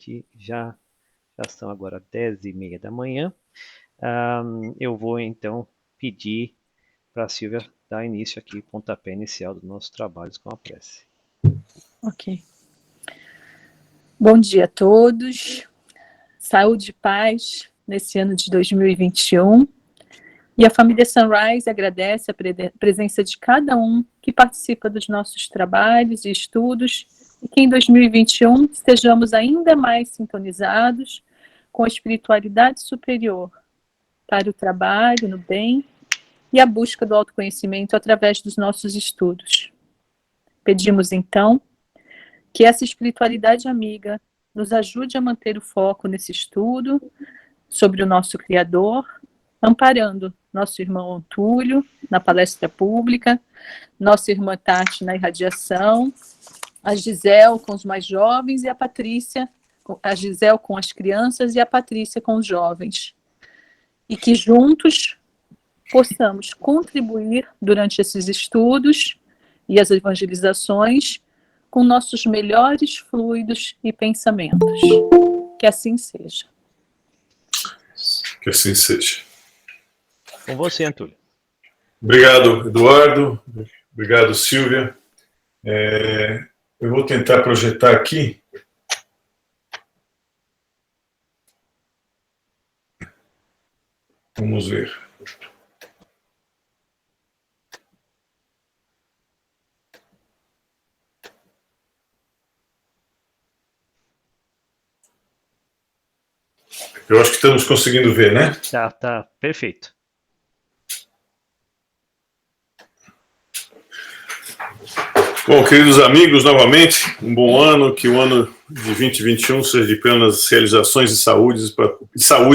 que já são agora 10h30 da manhã. Eu vou então pedir para a Silvia dar início aqui, pontapé inicial dos nossos trabalhos com a prece. Ok. Bom dia a todos, saúde e paz nesse ano de 2021. E a família Sunrise agradece a presença de cada um que participa dos nossos trabalhos e estudos e que em 2021 estejamos ainda mais sintonizados com a espiritualidade superior para o trabalho no bem e a busca do autoconhecimento através dos nossos estudos. Pedimos então que essa espiritualidade amiga nos ajude a manter o foco nesse estudo sobre o nosso Criador, amparando nosso irmão Antúlio na palestra pública, nossa irmã Tati na irradiação, a Gisele com os mais jovens e a Patrícia, a Gisele com as crianças e a Patrícia com os jovens. E que juntos possamos contribuir durante esses estudos e as evangelizações com nossos melhores fluidos e pensamentos. Que assim seja. Que assim seja. Com você, Antúlio. Obrigado, Eduardo. Obrigado, Silvia. Eu vou tentar projetar aqui. Vamos ver. Eu acho que estamos conseguindo ver, né? Tá, perfeito. Bom, queridos amigos, novamente, um bom ano, que o ano de 2021 seja de plenas realizações e saúde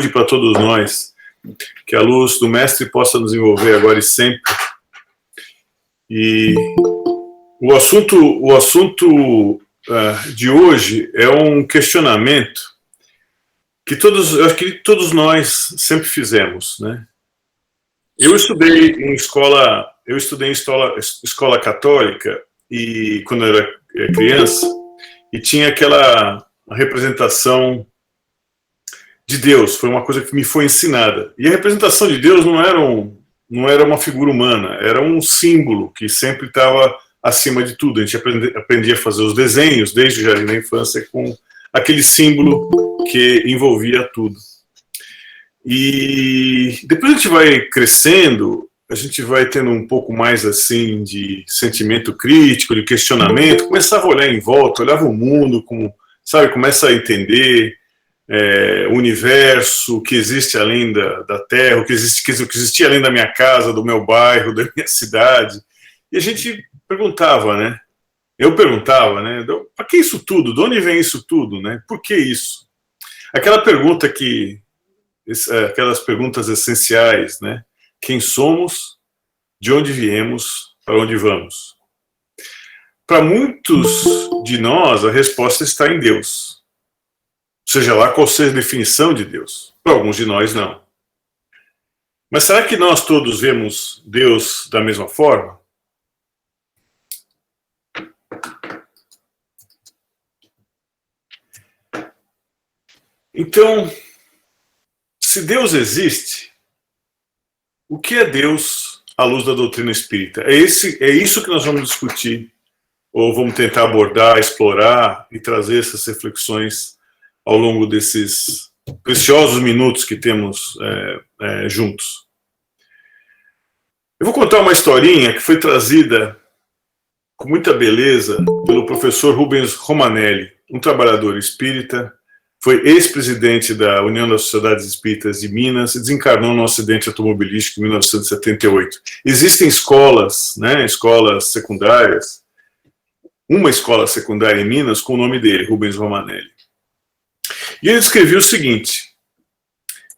para todos nós, que a luz do Mestre possa nos envolver agora e sempre. E o assunto de hoje é um questionamento que eu acho que todos nós sempre fizemos, né? Eu estudei em escola católica e quando eu era criança, e tinha aquela representação de Deus, foi uma coisa que me foi ensinada. E a representação de Deus não era uma figura humana, era um símbolo que sempre estava acima de tudo. A gente aprendia a fazer os desenhos desde o jardim da infância com aquele símbolo que envolvia tudo. E depois a gente vai crescendo, a gente vai tendo um pouco mais assim de sentimento crítico, de questionamento, começava a olhar em volta, olhava o mundo, começa a entender o universo, o que existe além da Terra, o que existia além da minha casa, do meu bairro, da minha cidade. E a gente perguntava, né? Eu perguntava, né? Para que isso tudo? De onde vem isso tudo, né? Por que isso? Aquelas perguntas essenciais, né? Quem somos? De onde viemos? Para onde vamos? Para muitos de nós, a resposta está em Deus. Seja lá qual seja a definição de Deus. Para alguns de nós, não. Mas será que nós todos vemos Deus da mesma forma? Então, se Deus existe, o que é Deus à luz da doutrina espírita? É isso que nós vamos discutir, ou vamos tentar abordar, explorar e trazer essas reflexões ao longo desses preciosos minutos que temos juntos. Eu vou contar uma historinha que foi trazida com muita beleza pelo professor Rubens Romanelli, um trabalhador espírita, foi ex-presidente da União das Sociedades Espíritas de Minas e desencarnou num acidente automobilístico em 1978. Existem escolas, né, escolas secundárias, uma escola secundária em Minas com o nome dele, Rubens Romanelli. E ele descrevia o seguinte: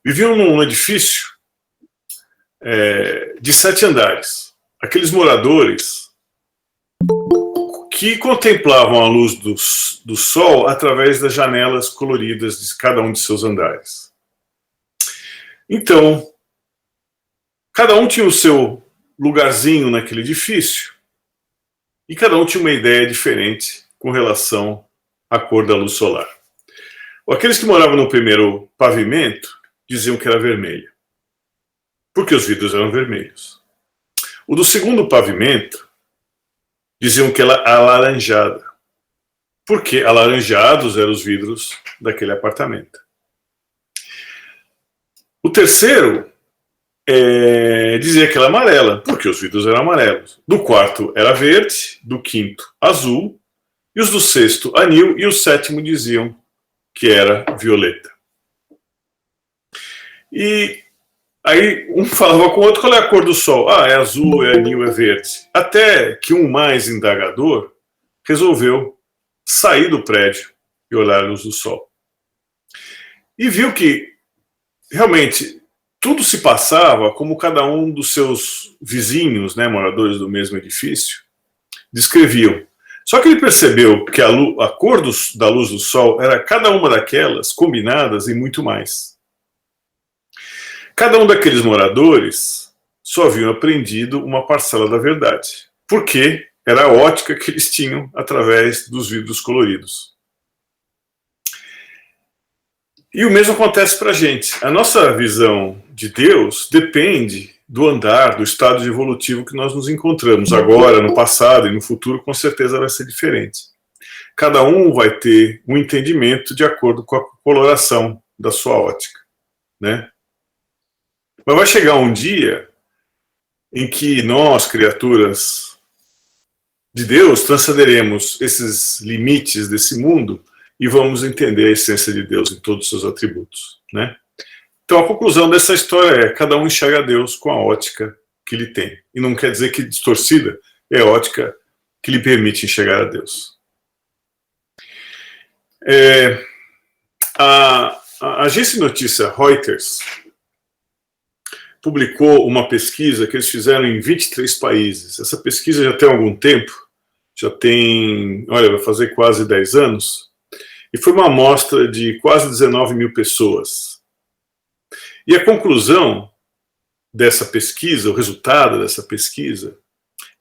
viviam num edifício de 7 andares. Aqueles moradores que contemplavam a luz do sol através das janelas coloridas de cada um de seus andares. Então, cada um tinha o seu lugarzinho naquele edifício e cada um tinha uma ideia diferente com relação à cor da luz solar. Aqueles que moravam no primeiro pavimento diziam que era vermelha, porque os vidros eram vermelhos. O do segundo pavimento diziam que era alaranjada, porque alaranjados eram os vidros daquele apartamento. O terceiro dizia que era amarela, porque os vidros eram amarelos. Do quarto era verde, do quinto azul, e os do sexto anil, e o sétimo diziam que era violeta. E aí um falava com o outro, qual é a cor do sol? Ah, é azul, é anil, é verde. Até que um mais indagador resolveu sair do prédio e olhar a luz do sol. E viu que realmente tudo se passava como cada um dos seus vizinhos, né, moradores do mesmo edifício, descreviam. Só que ele percebeu que a cor da luz do sol era cada uma daquelas combinadas e muito mais. Cada um daqueles moradores só haviam aprendido uma parcela da verdade, porque era a ótica que eles tinham através dos vidros coloridos. E o mesmo acontece para a gente. A nossa visão de Deus depende do andar, do estado evolutivo que nós nos encontramos. Agora, no passado e no futuro, com certeza vai ser diferente. Cada um vai ter um entendimento de acordo com a coloração da sua ótica, né? Mas vai chegar um dia em que nós, criaturas de Deus, transcenderemos esses limites desse mundo e vamos entender a essência de Deus em todos os seus atributos, né? Então a conclusão dessa história é: cada um enxerga Deus com a ótica que ele tem. E não quer dizer que distorcida é a ótica que lhe permite enxergar a Deus. A agência de notícia Reuters publicou uma pesquisa que eles fizeram em 23 países. Essa pesquisa já tem algum tempo, já tem, olha, vai fazer quase 10 anos, e foi uma amostra de quase 19 mil pessoas. E a conclusão dessa pesquisa, o resultado dessa pesquisa,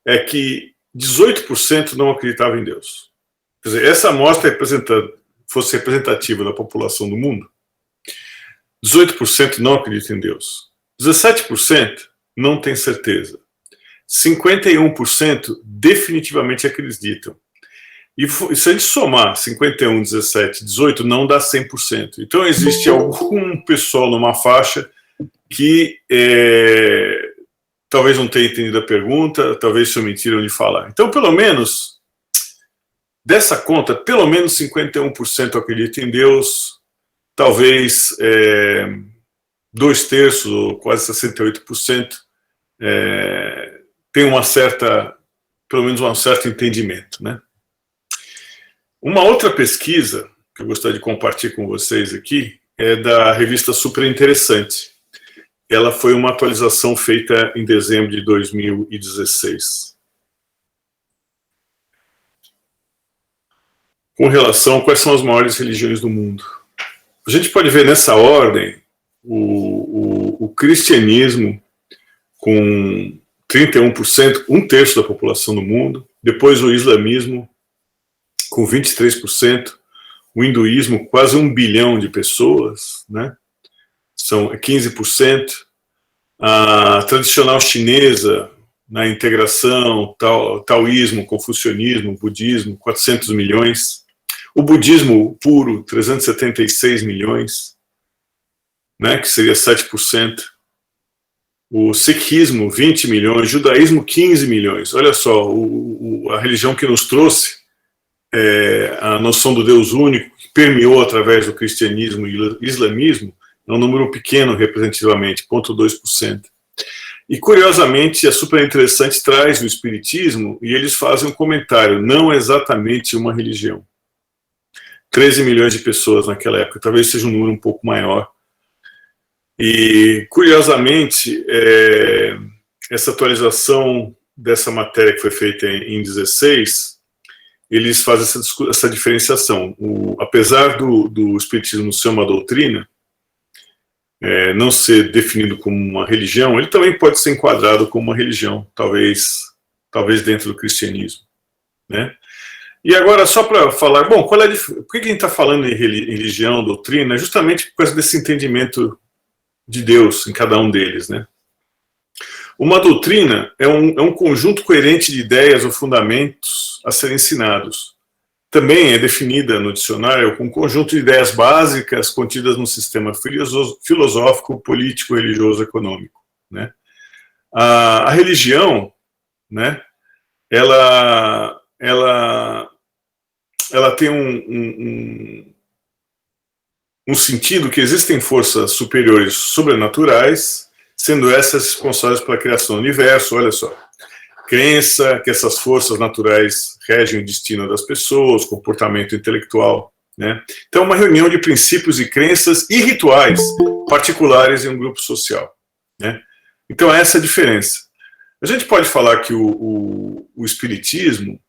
é que 18% não acreditavam em Deus. Quer dizer, essa amostra fosse representativa da população do mundo, 18% não acreditam em Deus. 17% não tem certeza. 51% definitivamente acreditam. E se a gente somar 51, 17, 18, não dá 100%. Então existe algum pessoal numa faixa que talvez não tenha entendido a pergunta, talvez se omitiram de falar. Então, pelo menos, dessa conta, pelo menos 51% acreditam em Deus, talvez 2/3, ou quase 68%, tem pelo menos um certo entendimento, né? Uma outra pesquisa que eu gostaria de compartilhar com vocês aqui é da revista Super Interessante. Ela foi uma atualização feita em dezembro de 2016. Com relação a quais são as maiores religiões do mundo. A gente pode ver nessa ordem o cristianismo com 31%, 1/3 da população do mundo, depois o islamismo com 23%, o hinduísmo quase 1 bilhão de pessoas, né? São 15%, a tradicional chinesa na integração, taoísmo, confucionismo, budismo, 400 milhões, o budismo puro, 376 milhões, né, que seria 7%, o sikhismo, 20 milhões, judaísmo, 15 milhões. Olha só, a religião que nos trouxe a noção do Deus único, que permeou através do cristianismo e islamismo, é um número pequeno representativamente, 0,2%. E curiosamente, é super interessante, traz o espiritismo, e eles fazem um comentário: não é exatamente uma religião. 13 milhões de pessoas naquela época, talvez seja um número um pouco maior. E, curiosamente, essa atualização dessa matéria que foi feita em 16, eles fazem essa diferenciação. Apesar do espiritismo ser uma doutrina, não ser definido como uma religião, ele também pode ser enquadrado como uma religião, talvez dentro do cristianismo, né? E agora, só para falar, bom, por que a gente está falando em religião, doutrina? Justamente por causa desse entendimento de Deus em cada um deles, né? Uma doutrina é um conjunto coerente de ideias ou fundamentos a serem ensinados. Também é definida no dicionário como um conjunto de ideias básicas contidas num sistema filosófico, político, religioso, econômico, né? A religião, né, ela tem um sentido que existem forças superiores sobrenaturais, sendo essas responsáveis pela criação do universo. Olha só, crença que essas forças naturais regem o destino das pessoas, comportamento intelectual, né? Então, uma reunião de princípios e crenças e rituais particulares em um grupo social, né? Então, essa é a diferença. A gente pode falar que o Espiritismo,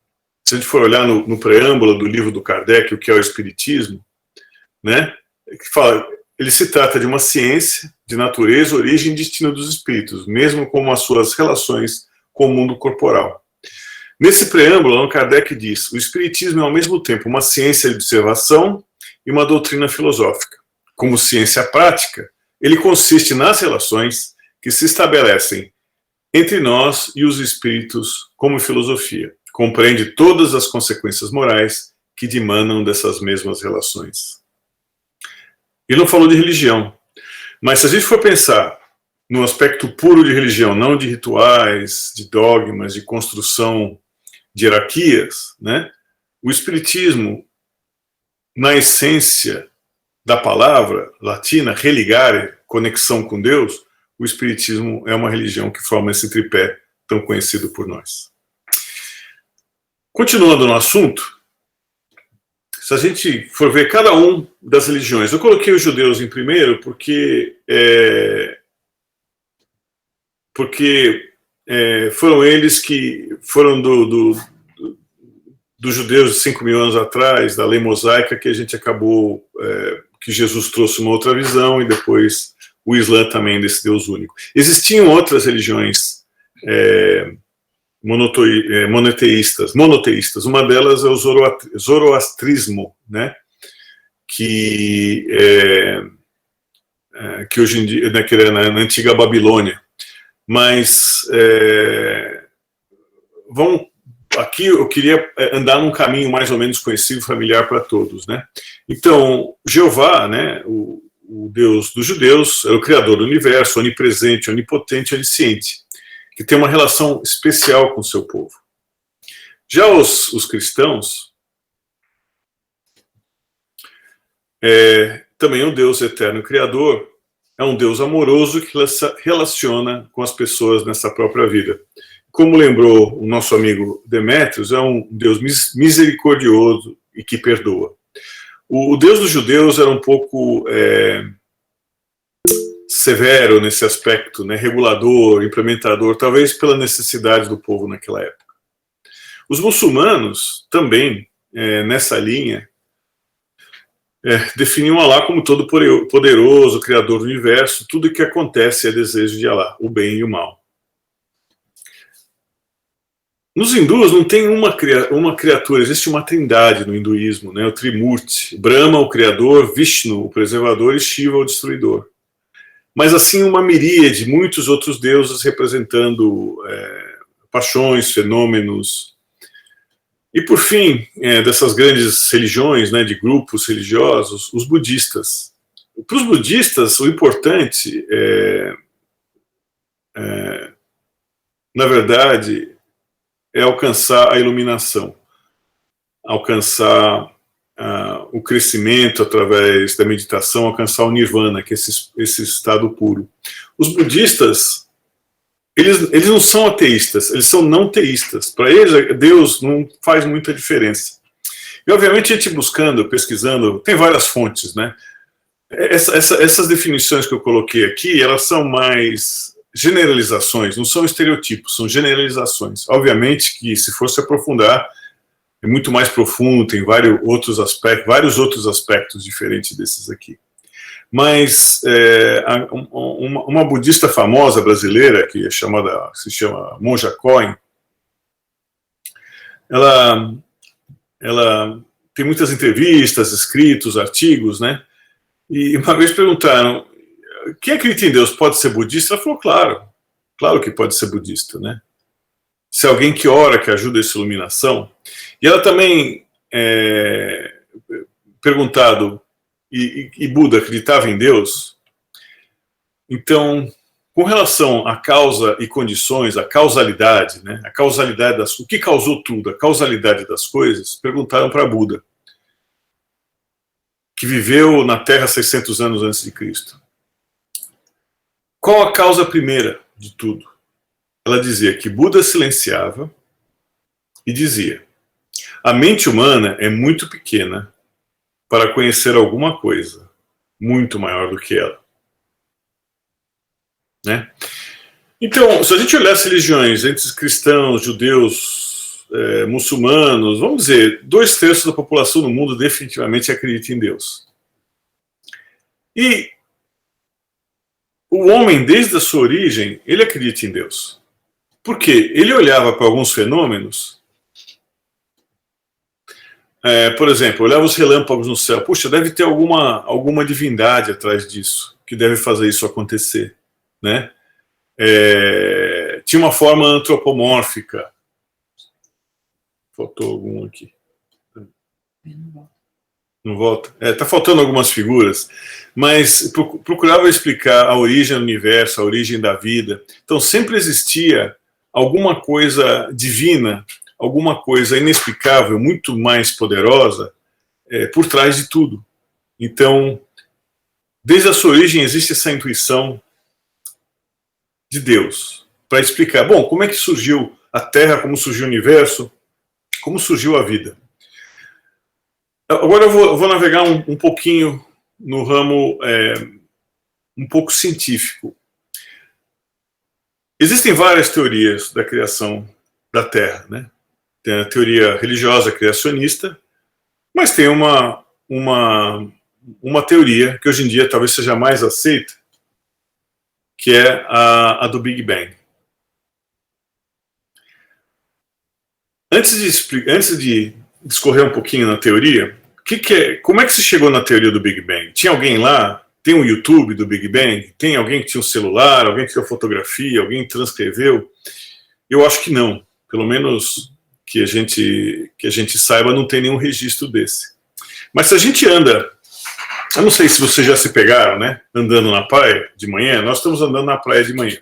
se a gente for olhar no preâmbulo do livro do Kardec, o que é o Espiritismo, né? Que fala, ele se trata de uma ciência de natureza, origem e destino dos espíritos, mesmo como as suas relações com o mundo corporal. Nesse preâmbulo, Allan Kardec diz: o Espiritismo é ao mesmo tempo uma ciência de observação e uma doutrina filosófica. Como ciência prática, ele consiste nas relações que se estabelecem entre nós e os espíritos como filosofia. Compreende todas as consequências morais que dimanam dessas mesmas relações. Ele não falou de religião, mas se a gente for pensar no aspecto puro de religião, não de rituais, de dogmas, de construção de hierarquias, né? O Espiritismo, na essência da palavra latina, religare, conexão com Deus, o Espiritismo é uma religião que forma esse tripé tão conhecido por nós. Continuando no assunto, se a gente for ver cada um das religiões, eu coloquei os judeus em primeiro porque foram eles que foram dos judeus de 5.000 anos atrás, da lei mosaica, que a gente acabou, que Jesus trouxe uma outra visão, e depois o Islã também desse Deus único. Existiam outras religiões monoteístas. Uma delas é o zoroastrismo, né? Que hoje em dia, na antiga Babilônia. Mas aqui eu queria andar num caminho mais ou menos conhecido, familiar para todos, né? Então, Jeová, né, o Deus dos judeus, é o criador do universo, onipresente, onipotente, onisciente, que tem uma relação especial com o seu povo. Já os cristãos, também um Deus eterno criador, é um Deus amoroso que relaciona com as pessoas nessa própria vida. Como lembrou o nosso amigo Demétrios, é um Deus misericordioso e que perdoa. O Deus dos judeus era um pouco severo nesse aspecto, né, regulador, implementador, talvez pela necessidade do povo naquela época. Os muçulmanos também, nessa linha, definiam Alá como todo poderoso, criador do universo, tudo que acontece é desejo de Alá, o bem e o mal. Nos hindus não tem uma criatura, existe uma trindade no hinduísmo, né, o Trimurti, Brahma, o criador, Vishnu, o preservador, e Shiva, o destruidor. Mas assim uma miríade, muitos outros deuses representando paixões, fenômenos. E por fim, dessas grandes religiões, né, de grupos religiosos, os budistas. Para os budistas, o importante na verdade, é alcançar a iluminação, alcançar o crescimento através da meditação, alcançar o nirvana, que é esse estado puro. Os budistas, eles não são ateístas, eles são não teístas. Para eles, Deus não faz muita diferença. E, obviamente, a gente buscando, pesquisando, tem várias fontes, né? Essas definições que eu coloquei aqui, elas são mais generalizações, não são estereotipos, são generalizações. Obviamente que, se for se aprofundar, é muito mais profundo, tem vários outros aspectos diferentes desses aqui. Mas uma budista famosa brasileira, que se chama Monja Coen, ela ela tem muitas entrevistas, escritos, artigos, né? E uma vez perguntaram, quem acredita em Deus pode ser budista? Ela falou, claro que pode ser budista, né? Se alguém que ora, que ajuda essa iluminação. E ela também perguntado, e Buda acreditava em Deus? Então, com relação à causa e condições, a causalidade, né? A causalidade o que causou tudo, a causalidade das coisas, perguntaram para Buda, que viveu na Terra 600 anos antes de Cristo. Qual a causa primeira de tudo? Ela dizia que Buda silenciava e dizia: a mente humana é muito pequena para conhecer alguma coisa muito maior do que ela. Né? Então, se a gente olhar as religiões entre cristãos, judeus, muçulmanos, vamos dizer, 2/3 da população do mundo definitivamente acredita em Deus. E o homem, desde a sua origem, ele acredita em Deus. Por quê? Ele olhava para alguns fenômenos, por exemplo, olhava os relâmpagos no céu. Puxa, deve ter alguma divindade atrás disso, que deve fazer isso acontecer. Né? Tinha uma forma antropomórfica. Faltou algum aqui. Não volta? Está faltando algumas figuras, mas procurava explicar a origem do universo, a origem da vida. Então sempre existia alguma coisa divina, alguma coisa inexplicável, muito mais poderosa, por trás de tudo. Então, desde a sua origem existe essa intuição de Deus para explicar, bom, como é que surgiu a Terra, como surgiu o universo, como surgiu a vida. Agora eu vou navegar um pouquinho no ramo um pouco científico. Existem várias teorias da criação da Terra, né? Tem a teoria religiosa criacionista, mas tem uma teoria que hoje em dia talvez seja mais aceita, que é a do Big Bang. Antes de discorrer um pouquinho na teoria, como é que se chegou na teoria do Big Bang? Tinha alguém lá? Tem um YouTube do Big Bang? Tem alguém que tinha um celular? Alguém que tinha fotografia? Alguém transcreveu? Eu acho que não. Pelo menos que a gente saiba, não tem nenhum registro desse. Mas se a gente anda, eu não sei se vocês já se pegaram, né? Andando na praia de manhã, nós estamos andando na praia de manhã.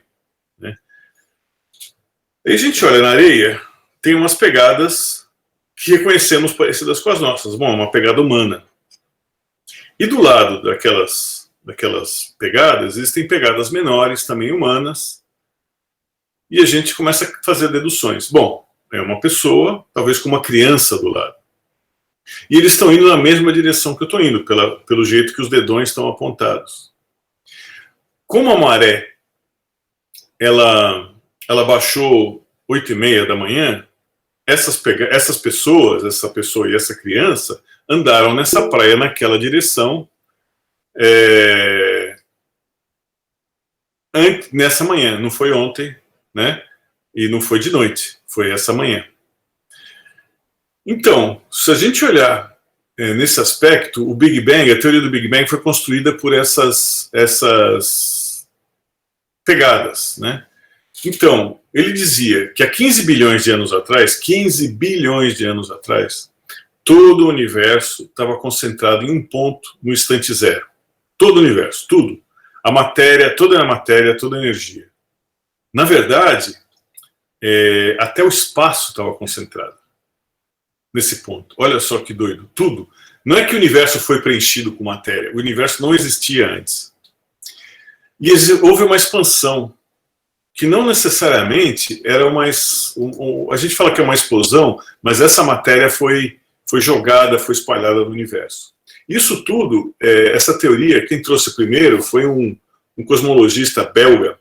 Né? Aí a gente olha na areia, tem umas pegadas que reconhecemos parecidas com as nossas. Bom, é uma pegada humana. E do lado daquelas pegadas, existem pegadas menores, também humanas, e a gente começa a fazer deduções. Bom, é uma pessoa, talvez com uma criança do lado. E eles estão indo na mesma direção que eu estou indo, pelo jeito que os dedões estão apontados. Como a maré ela baixou 8h30 da manhã, essa pessoa e essa criança andaram nessa praia naquela direção nessa manhã, não foi ontem, né? E não foi de noite, foi essa manhã. Então, se a gente olhar nesse aspecto, o Big Bang, a teoria do Big Bang foi construída por essas pegadas, né? Então, ele dizia que há 15 bilhões de anos atrás, todo o universo estava concentrado em um ponto no instante zero. Todo o universo, tudo. A matéria, toda a energia. Na verdade, até o espaço estava concentrado nesse ponto. Olha só que doido. Tudo. Não é que o universo foi preenchido com matéria. O universo não existia antes. E houve uma expansão que não necessariamente era a gente fala que é uma explosão, mas essa matéria foi jogada, foi espalhada no universo. Isso tudo, essa teoria, quem trouxe primeiro foi um cosmologista belga,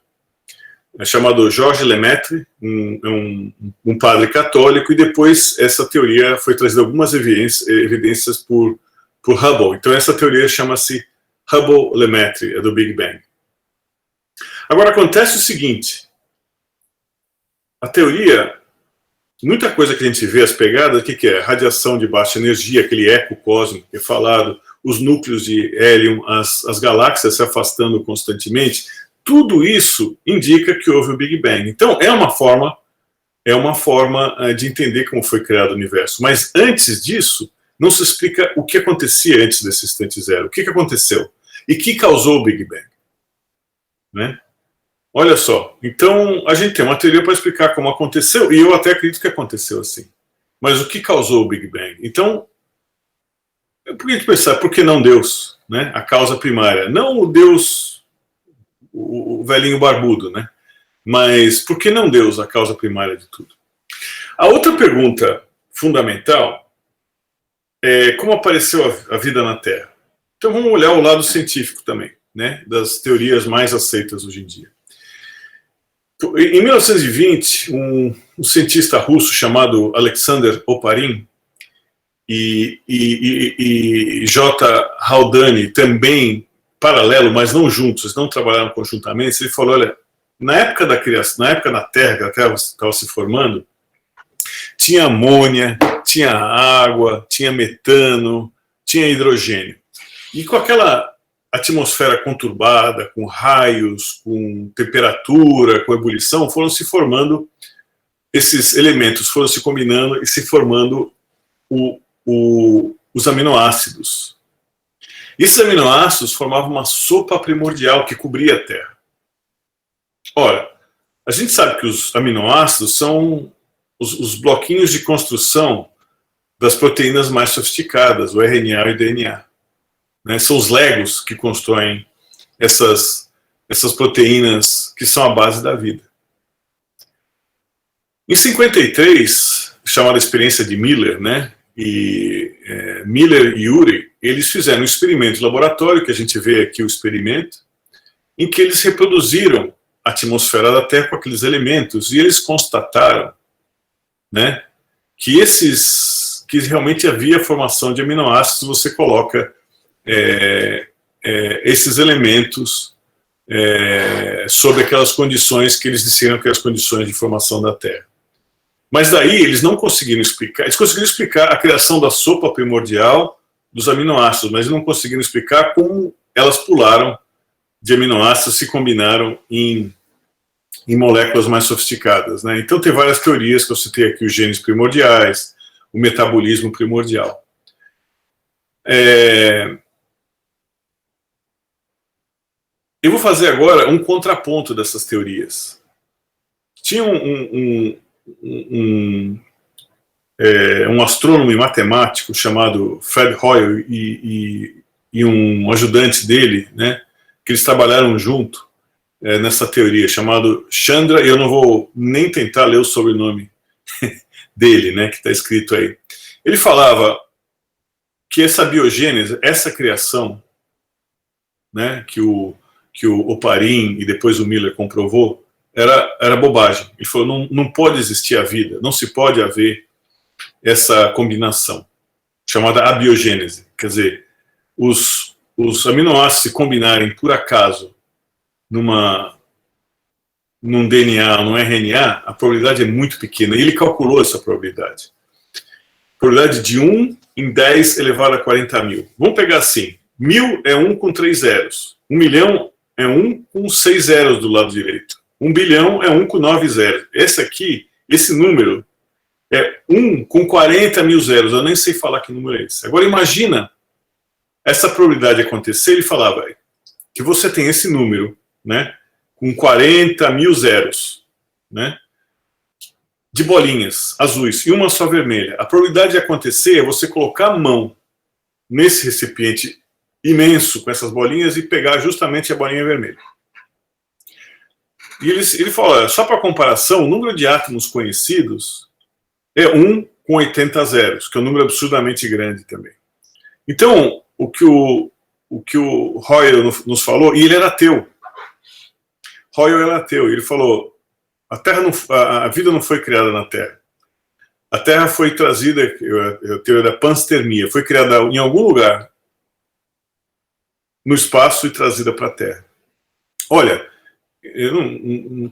chamado Georges Lemaitre, um padre católico, e depois essa teoria foi trazida algumas evidências por Hubble. Então essa teoria chama-se Hubble-Lemaitre, do Big Bang. Agora acontece o seguinte, a teoria muita coisa que a gente vê, as pegadas, o que é? Radiação de baixa energia, aquele eco cósmico que é falado, os núcleos de hélio, as galáxias se afastando constantemente, tudo isso indica que houve o Big Bang. Então, é uma forma de entender como foi criado o universo. Mas antes disso, não se explica o que acontecia antes desse instante zero. O que aconteceu? E que causou o Big Bang? Né? Olha só, então a gente tem uma teoria para explicar como aconteceu, e eu até acredito que aconteceu assim. Mas o que causou o Big Bang? Então, por que a gente pensar, por que não Deus? Né? A causa primária. Não o Deus, o velhinho barbudo, né? Mas por que não Deus, a causa primária de tudo? A outra pergunta fundamental é como apareceu a vida na Terra. Então vamos olhar o lado científico também, né? Das teorias mais aceitas hoje em dia. Em 1920, um cientista russo chamado Alexander Oparin e J. Haldane, também paralelo, mas não juntos, eles não trabalharam conjuntamente, ele falou, olha, na época da criação, na época da Terra, que a Terra estava se formando, tinha amônia, tinha água, tinha metano, tinha hidrogênio. E com aquela atmosfera conturbada, com raios, com temperatura, com ebulição, foram se formando, esses elementos foram se combinando e se formando os aminoácidos. Esses aminoácidos formavam uma sopa primordial que cobria a Terra. Ora, a gente sabe que os aminoácidos são os bloquinhos de construção das proteínas mais sofisticadas, o RNA e o DNA. Né? São os legos que constroem essas proteínas que são a base da vida. Em 53, chamada experiência de Miller, né? Miller e Urey, eles fizeram um experimento de laboratório, que a gente vê aqui o experimento, em que eles reproduziram a atmosfera da Terra com aqueles elementos, e eles constataram, né, que realmente havia formação de aminoácidos. Você coloca esses elementos sob aquelas condições que eles disseram que eram as condições de formação da Terra. Mas daí eles não conseguiram explicar, eles conseguiram explicar a criação da sopa primordial dos aminoácidos, mas não conseguiram explicar como elas pularam de aminoácidos, se combinaram em moléculas mais sofisticadas. Né? Então tem várias teorias que eu citei aqui, os genes primordiais, o metabolismo primordial. Eu vou fazer agora um contraponto dessas teorias. Tinha um astrônomo e matemático chamado Fred Hoyle e um ajudante dele, né, que eles trabalharam junto nessa teoria, chamado Chandra, e eu não vou nem tentar ler o sobrenome dele, né, que está escrito aí. Ele falava que essa biogênese, essa criação, né, que o Oparin e depois o Miller comprovou, era bobagem. Ele falou, não pode existir a vida, não se pode haver essa combinação, chamada abiogênese. Quer dizer, os aminoácidos se combinarem por acaso num DNA, num RNA, a probabilidade é muito pequena. E ele calculou essa probabilidade. Probabilidade de 1 em 10 elevado a 40 mil. Vamos pegar assim, 1000 é 1 com 3 zeros. 1 milhão é 1 com 6 zeros do lado direito. 1 bilhão é 1 com 9 zeros. Esse número é 1 com 40 mil zeros. Eu nem sei falar que número é esse. Agora imagina essa probabilidade acontecer. Ele falava que você tem esse número, né, com 40 mil zeros, né, de bolinhas azuis e uma só vermelha. A probabilidade de acontecer é você colocar a mão nesse recipiente imenso com essas bolinhas e pegar justamente a bolinha vermelha. E ele falou, só para comparação, o número de átomos conhecidos é 1 com 80 zeros, que é um número absurdamente grande também. Então, o que o Hoyle nos falou, e ele era ateu. Hoyle era ateu, e ele falou, a vida não foi criada na Terra. A Terra foi trazida, a teoria da panspermia, foi criada em algum lugar no espaço e trazida para a Terra. Olha,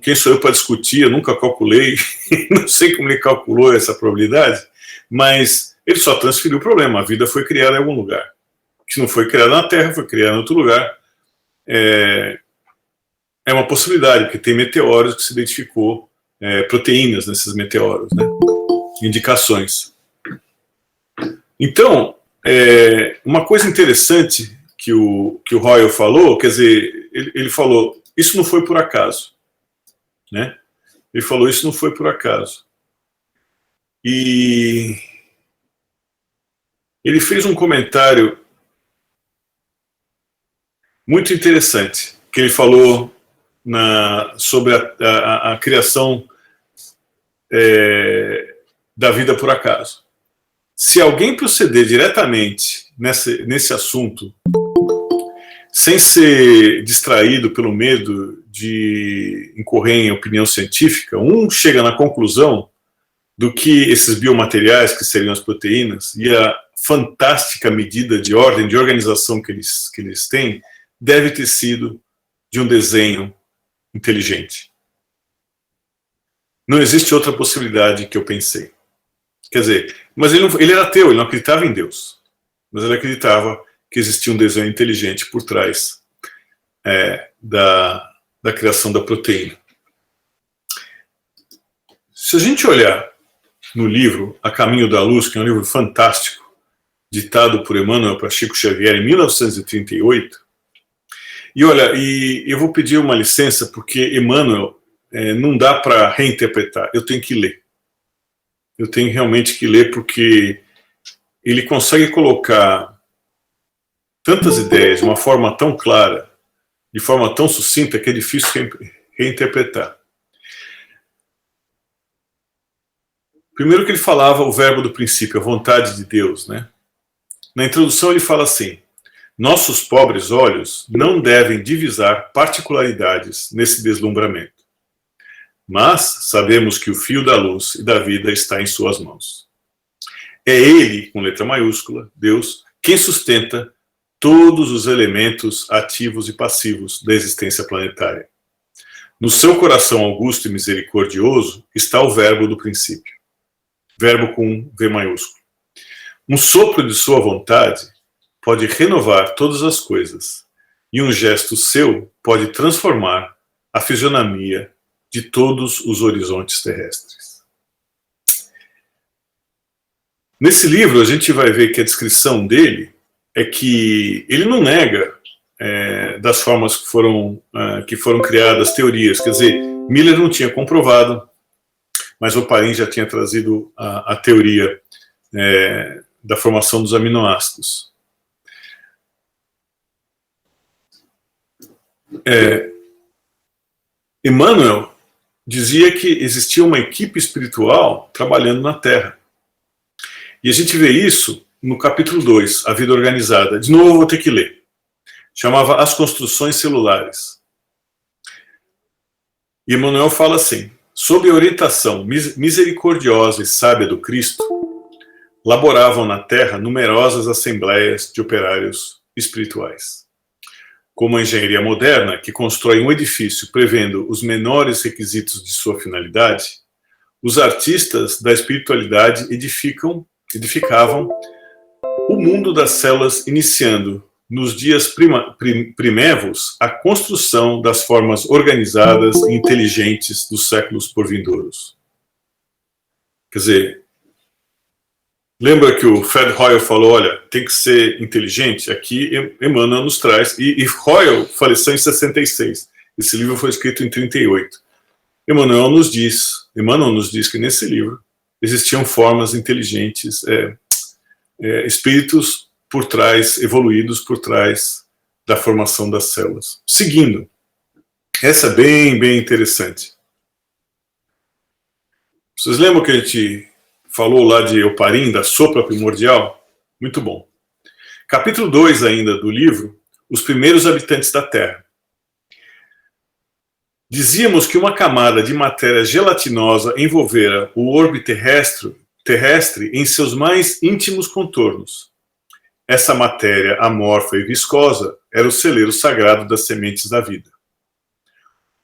quem sou eu para discutir? Eu nunca calculei, não sei como ele calculou essa probabilidade, mas ele só transferiu o problema. A vida foi criada em algum lugar. Se não foi criada na Terra, foi criada em outro lugar. É uma possibilidade, porque tem meteoros que se identificou proteínas nesses meteoros, né? Indicações. Então, uma coisa interessante que o Royal falou, quer dizer, ele falou, isso não foi por acaso, né? Ele falou, isso não foi por acaso. E ele fez um comentário muito interessante, que ele falou sobre a criação da vida por acaso. Se alguém proceder diretamente nesse assunto, sem ser distraído pelo medo de incorrer em opinião científica, chega na conclusão do que esses biomateriais, que seriam as proteínas, e a fantástica medida de ordem, de organização que eles têm, deve ter sido de um desenho inteligente. Não existe outra possibilidade que eu pensei. Quer dizer, mas ele era ateu, ele não acreditava em Deus, mas ele acreditava que existia um desenho inteligente por trás da criação da proteína. Se a gente olhar no livro A Caminho da Luz, que é um livro fantástico, ditado por Emmanuel para Chico Xavier em 1938, e olha, eu vou pedir uma licença, porque Emmanuel não dá para reinterpretar, eu tenho que ler. Eu tenho realmente que ler, porque ele consegue colocar tantas ideias de uma forma tão clara, de forma tão sucinta, que é difícil reinterpretar. Primeiro que ele falava o verbo do princípio, a vontade de Deus, né? Na introdução ele fala assim: nossos pobres olhos não devem divisar particularidades nesse deslumbramento, mas sabemos que o fio da luz e da vida está em suas mãos. É Ele, com letra maiúscula, Deus, quem sustenta todos os elementos ativos e passivos da existência planetária. No seu coração augusto e misericordioso está o verbo do princípio, verbo com V maiúsculo. Um sopro de sua vontade pode renovar todas as coisas, e um gesto seu pode transformar a fisionomia de todos os horizontes terrestres. Nesse livro a gente vai ver que a descrição dele é que ele não nega das formas que foram criadas teorias. Quer dizer, Miller não tinha comprovado, mas Oparin já tinha trazido a teoria da formação dos aminoácidos. Emmanuel dizia que existia uma equipe espiritual trabalhando na Terra. E a gente vê isso no capítulo 2, A Vida Organizada. De novo eu vou ter que ler. Chamava As Construções Celulares. E Emmanuel fala assim: sob a orientação misericordiosa e sábia do Cristo, laboravam na Terra numerosas assembleias de operários espirituais. Como a engenharia moderna, que constrói um edifício prevendo os menores requisitos de sua finalidade, os artistas da espiritualidade edificavam o mundo das células, iniciando, nos dias primevos, a construção das formas organizadas e inteligentes dos séculos por vindouros. Quer dizer, lembra que o Fred Hoyle falou, olha, tem que ser inteligente? Aqui Emmanuel nos traz, e Hoyle faleceu em 66. Esse livro foi escrito em 38. Emmanuel nos diz que nesse livro existiam formas inteligentes, espíritos por trás, evoluídos por trás da formação das células. Seguindo, essa é bem, bem interessante. Vocês lembram que a gente falou lá de Oparin, da sopra primordial? Muito bom. Capítulo 2 ainda do livro, Os Primeiros Habitantes da Terra. Dizíamos que uma camada de matéria gelatinosa envolvera o orbe terrestre em seus mais íntimos contornos. Essa matéria amorfa e viscosa era o celeiro sagrado das sementes da vida.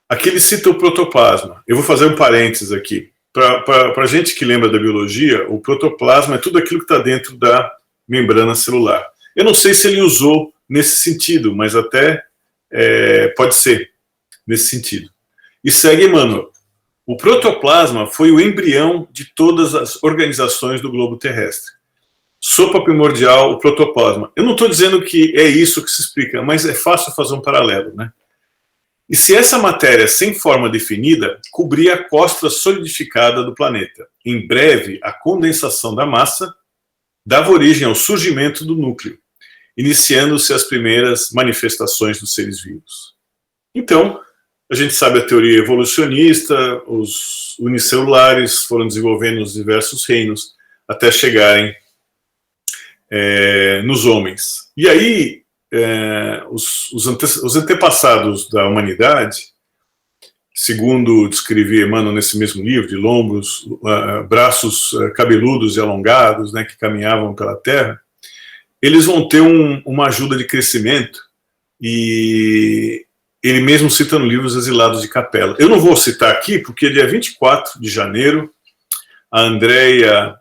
Aqui ele cita o protoplasma. Eu vou fazer um parênteses aqui. Para a gente que lembra da biologia, o protoplasma é tudo aquilo que está dentro da membrana celular. Eu não sei se ele usou nesse sentido, mas até pode ser nesse sentido. E segue Emmanuel. O protoplasma foi o embrião de todas as organizações do globo terrestre. Sopa primordial, o protoplasma. Eu não estou dizendo que é isso que se explica, mas é fácil fazer um paralelo, né? E se essa matéria sem forma definida cobria a crosta solidificada do planeta, em breve a condensação da massa dava origem ao surgimento do núcleo, iniciando-se as primeiras manifestações dos seres vivos. Então, a gente sabe a teoria evolucionista, os unicelulares foram desenvolvendo os diversos reinos até chegarem nos homens. E aí, os antepassados da humanidade, segundo descrevia Emmanuel nesse mesmo livro, de lombos, braços cabeludos e alongados, né, que caminhavam pela Terra, eles vão ter uma ajuda de crescimento, e ele mesmo cita no livro Os Exilados de Capela. Eu não vou citar aqui, porque dia 24 de janeiro, a Andréia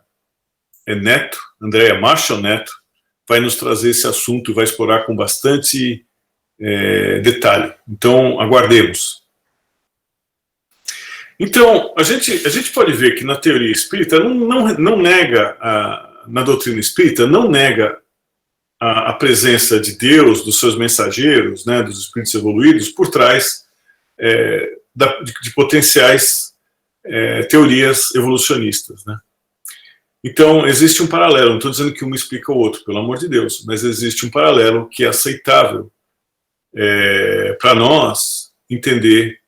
Marshall Neto, vai nos trazer esse assunto e vai explorar com bastante detalhe. Então, aguardemos. Então, a gente pode ver que na teoria espírita não nega, na doutrina espírita, não nega a presença de Deus, dos seus mensageiros, né, dos espíritos evoluídos, por trás de potenciais teorias evolucionistas, né? Então, existe um paralelo, não estou dizendo que um explica o outro, pelo amor de Deus, mas existe um paralelo que é aceitável para nós entender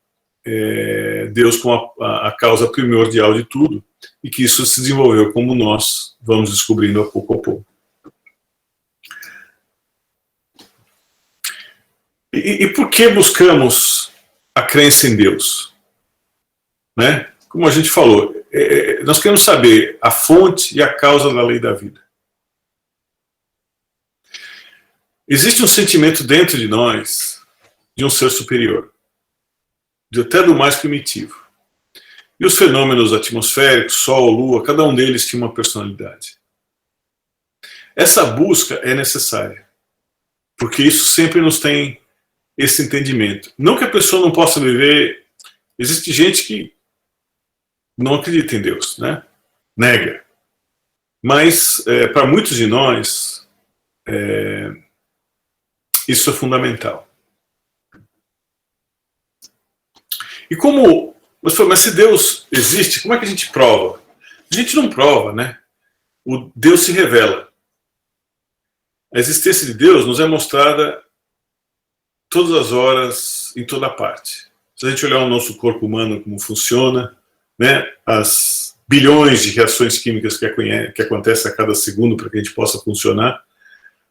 Deus como a causa primordial de tudo, e que isso se desenvolveu como nós vamos descobrindo a pouco a pouco. E por que buscamos a crença em Deus? Né? Como a gente falou, nós queremos saber a fonte e a causa da lei da vida. Existe um sentimento dentro de nós de um ser superior, até do mais primitivo. E os fenômenos atmosféricos, Sol, Lua, cada um deles tinha uma personalidade. Essa busca é necessária, porque isso sempre nos tem esse entendimento. Não que a pessoa não possa viver. Existe gente que não acredita em Deus, né? Nega. Mas, para muitos de nós, isso é fundamental. E como... Mas se Deus existe, como é que a gente prova? A gente não prova, né? O Deus se revela. A existência de Deus nos é mostrada todas as horas, em toda parte. Se a gente olhar o nosso corpo humano, como funciona, né, as bilhões de reações químicas que acontecem a cada segundo para que a gente possa funcionar,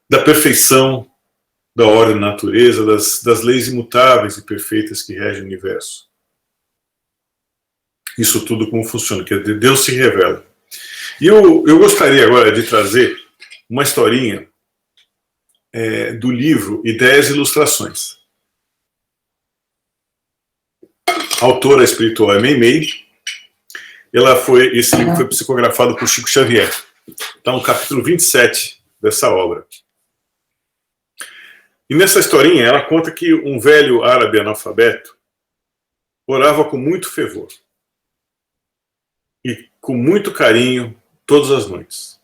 da perfeição da ordem da natureza, das leis imutáveis e perfeitas que regem o universo. Isso tudo como funciona, que Deus se revela. E eu gostaria agora de trazer uma historinha do livro Ideias e Ilustrações. A autora espiritual é Meimei. Esse livro foi psicografado por Chico Xavier. Está no capítulo 27 dessa obra. E nessa historinha ela conta que um velho árabe analfabeto orava com muito fervor e com muito carinho todas as noites.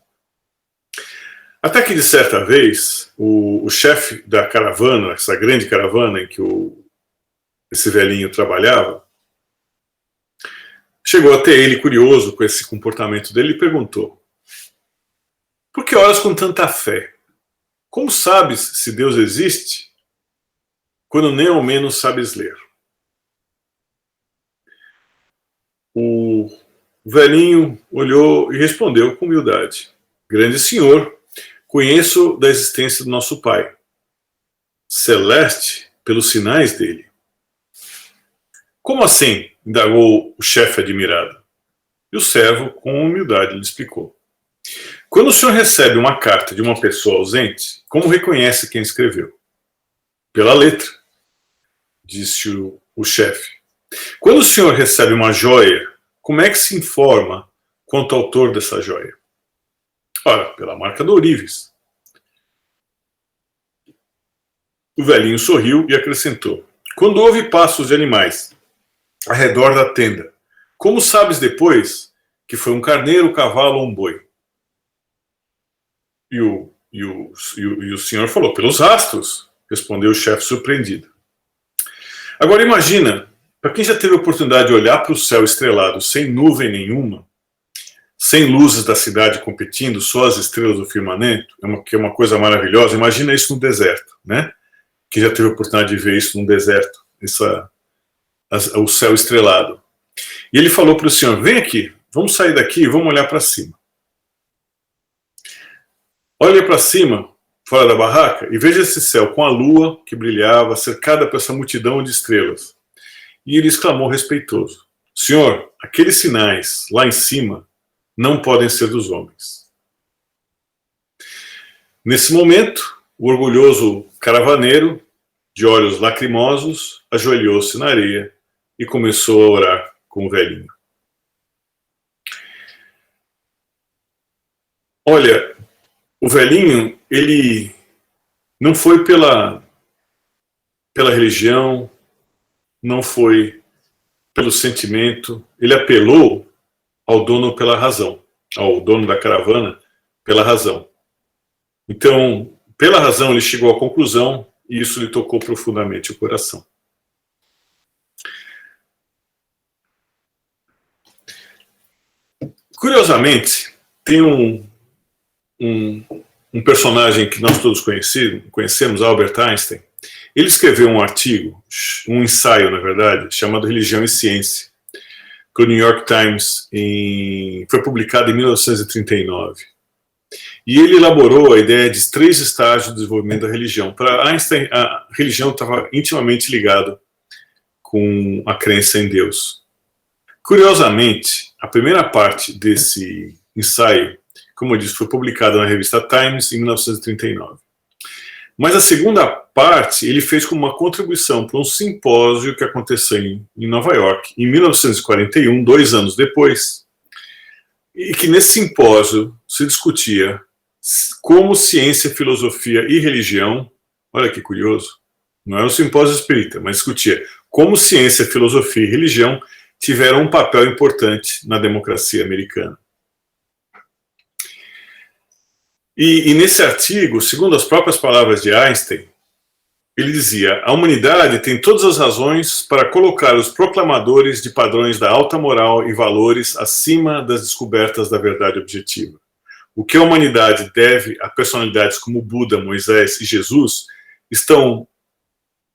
Até que, de certa vez, o chefe da caravana, essa grande caravana em que esse velhinho trabalhava, chegou até ele, curioso com esse comportamento dele, e perguntou: por que oras com tanta fé? Como sabes se Deus existe, quando nem ao menos sabes ler? O velhinho olhou e respondeu com humildade: grande senhor, conheço da existência do nosso Pai, celeste pelos sinais dele. Como assim? Indagou o chefe admirado. E o servo, com humildade, lhe explicou: quando o senhor recebe uma carta de uma pessoa ausente, como reconhece quem escreveu? Pela letra, disse o chefe. Quando o senhor recebe uma joia, como é que se informa quanto ao autor dessa joia? Ora, pela marca do ourives. O velhinho sorriu e acrescentou: quando houve passos de animais ao redor da tenda, como sabes depois que foi um carneiro, um cavalo ou um boi? E o senhor falou: pelos rastros, respondeu o chefe surpreendido. Agora imagina, para quem já teve a oportunidade de olhar para o céu estrelado sem nuvem nenhuma, sem luzes da cidade competindo, só as estrelas do firmamento, que é uma coisa maravilhosa. Imagina isso no deserto, né? Quem já teve a oportunidade de ver isso no deserto, o céu estrelado. E ele falou para o senhor: vem aqui, vamos sair daqui e vamos olhar para cima. Olha para cima, fora da barraca, e veja esse céu com a lua que brilhava, cercada por essa multidão de estrelas. E ele exclamou respeitoso: senhor, aqueles sinais lá em cima não podem ser dos homens. Nesse momento, o orgulhoso caravaneiro, de olhos lacrimosos, ajoelhou-se na areia e começou a orar com o velhinho. Olha, o velhinho, ele não foi pela religião, não foi pelo sentimento, ele apelou ao dono pela razão, ao dono da caravana pela razão. Então, pela razão, ele chegou à conclusão e isso lhe tocou profundamente o coração. Curiosamente, tem um personagem que nós todos conhecemos, Albert Einstein. Ele escreveu um artigo, um ensaio, na verdade, chamado Religião e Ciência, que o New York Times foi publicado em 1939. E ele elaborou a ideia de 3 estágios de desenvolvimento da religião. Para Einstein, a religião estava intimamente ligada com a crença em Deus. Curiosamente, a primeira parte desse ensaio, como eu disse, foi publicada na revista Times em 1939. Mas a segunda parte ele fez como uma contribuição para um simpósio que aconteceu em Nova York, em 1941, 2 anos depois, e que nesse simpósio se discutia como ciência, filosofia e religião, olha que curioso, não era um simpósio espírita, mas discutia como ciência, filosofia e religião tiveram um papel importante na democracia americana. E nesse artigo, segundo as próprias palavras de Einstein, ele dizia: a humanidade tem todas as razões para colocar os proclamadores de padrões da alta moral e valores acima das descobertas da verdade objetiva. O que a humanidade deve a personalidades como Buda, Moisés e Jesus estão,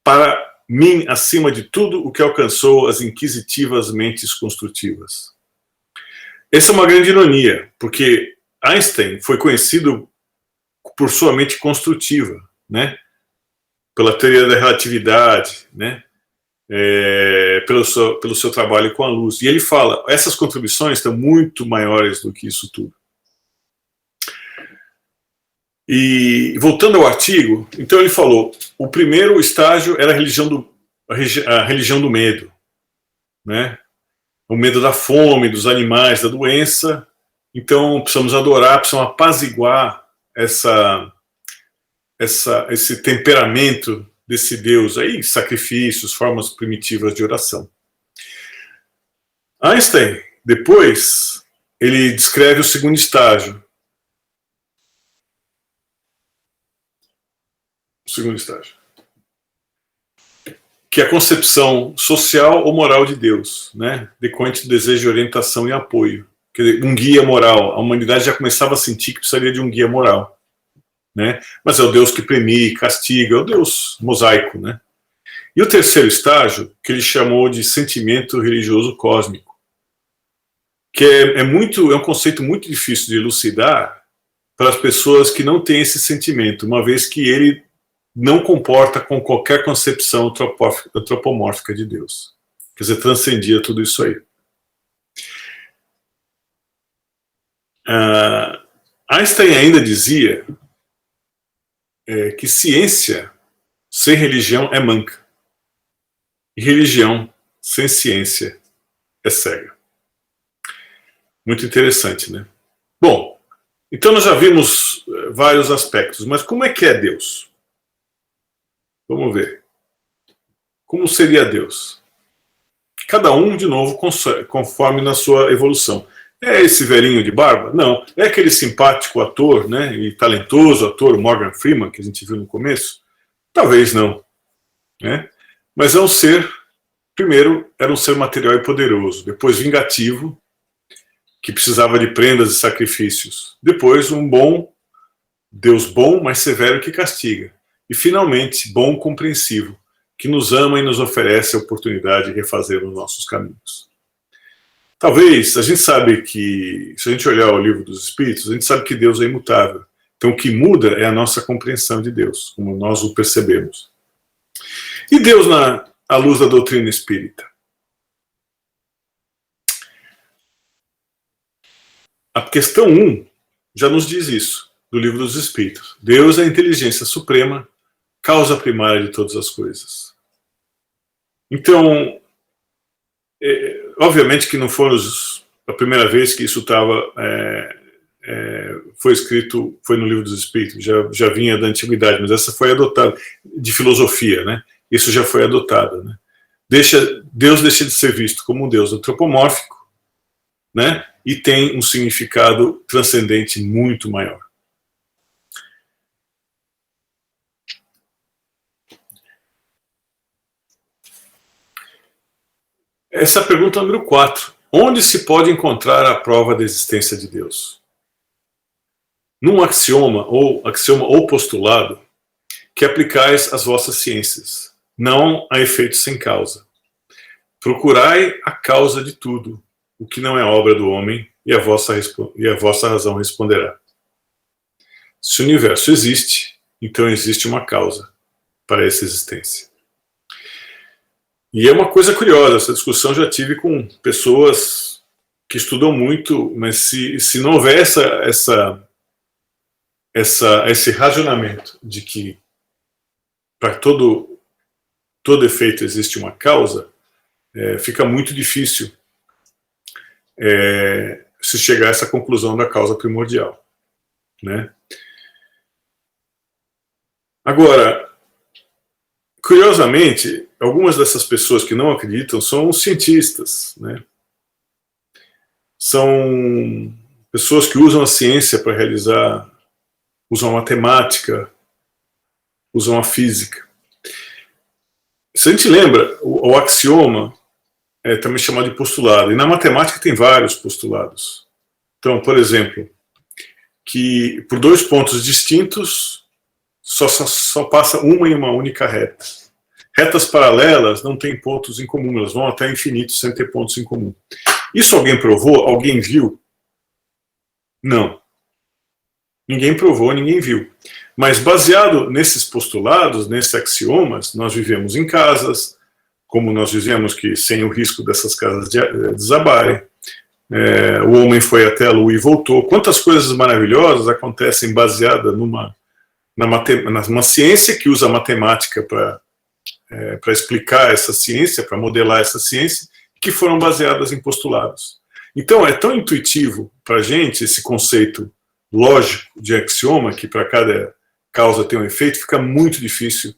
para mim, acima de tudo o que alcançou as inquisitivas mentes construtivas. Essa é uma grande ironia, porque Einstein foi conhecido por sua mente construtiva, né? Pela teoria da relatividade, né? Pelo seu trabalho com a luz. E ele fala, essas contribuições estão muito maiores do que isso tudo. E voltando ao artigo, então ele falou, o primeiro estágio era a religião do medo, né? O medo da fome, dos animais, da doença. Então precisamos adorar, precisamos apaziguar esse temperamento desse Deus aí, sacrifícios, formas primitivas de oração. Einstein, depois, ele descreve o segundo estágio. Que é a concepção social ou moral de Deus, né? Decorrente do desejo de orientação e apoio. Quer dizer, um guia moral. A humanidade já começava a sentir que precisaria de um guia moral, né? Mas é o Deus que premia, castiga, é o Deus mosaico, né? E o terceiro estágio, que ele chamou de sentimento religioso cósmico, que é um conceito muito difícil de elucidar para as pessoas que não têm esse sentimento, uma vez que ele não comporta com qualquer concepção antropomórfica de Deus. Quer dizer, transcendia tudo isso aí. Einstein ainda dizia que ciência sem religião é manca. E religião sem ciência é cega. Muito interessante, né? Bom, então nós já vimos vários aspectos, mas como é que é Deus? Vamos ver. Como seria Deus? Cada um, de novo, conforme na sua evolução. É esse velhinho de barba? Não. É aquele simpático ator, né, e talentoso ator Morgan Freeman, que a gente viu no começo? Talvez não. Né? Mas é um ser, primeiro, era um ser material e poderoso. Depois, vingativo, que precisava de prendas e sacrifícios. Depois, um bom Deus bom, mas severo que castiga. E, finalmente, bom compreensivo, que nos ama e nos oferece a oportunidade de refazer os nossos caminhos. Talvez, a gente sabe que, se a gente olhar o livro dos Espíritos, a gente sabe que Deus é imutável. Então, o que muda é a nossa compreensão de Deus, como nós o percebemos. E Deus à luz da doutrina espírita? A questão 1 já nos diz isso, do livro dos Espíritos. Deus é a inteligência suprema, causa primária de todas as coisas. Então, obviamente que não foi a primeira vez que isso foi escrito, foi no livro dos Espíritos, já vinha da antiguidade, mas essa foi adotada, de filosofia, né? Isso já foi adotado, né? Deus deixa de ser visto como um Deus antropomórfico, né? E tem um significado transcendente muito maior. Essa é a pergunta número 4. Onde se pode encontrar a prova da existência de Deus? Num axioma ou postulado que aplicais às vossas ciências, não a efeitos sem causa. Procurai a causa de tudo, o que não é obra do homem, e a vossa razão responderá. Se o universo existe, então existe uma causa para essa existência. E é uma coisa curiosa, essa discussão já tive com pessoas que estudam muito, mas se não houver esse racionamento de que para todo efeito existe uma causa, fica muito difícil se chegar a essa conclusão da causa primordial, né? Agora, curiosamente, algumas dessas pessoas que não acreditam são cientistas, né? São pessoas que usam a ciência para usam a matemática, usam a física. Se a gente lembra, o axioma é também chamado de postulado, e na matemática tem vários postulados. Então, por exemplo, que por dois pontos distintos só passa uma em uma única reta. Retas paralelas não têm pontos em comum, elas vão até infinito sem ter pontos em comum. Isso alguém provou? Alguém viu? Não. Ninguém provou, ninguém viu. Mas baseado nesses postulados, nesses axiomas, nós vivemos em casas, como nós dizemos que sem o risco dessas casas desabarem. O homem foi até a Lua e voltou. Quantas coisas maravilhosas acontecem baseadas numa ciência que usa a matemática para explicar essa ciência, para modelar essa ciência, que foram baseadas em postulados. Então é tão intuitivo para a gente esse conceito lógico de axioma, que para cada causa tem um efeito, fica muito difícil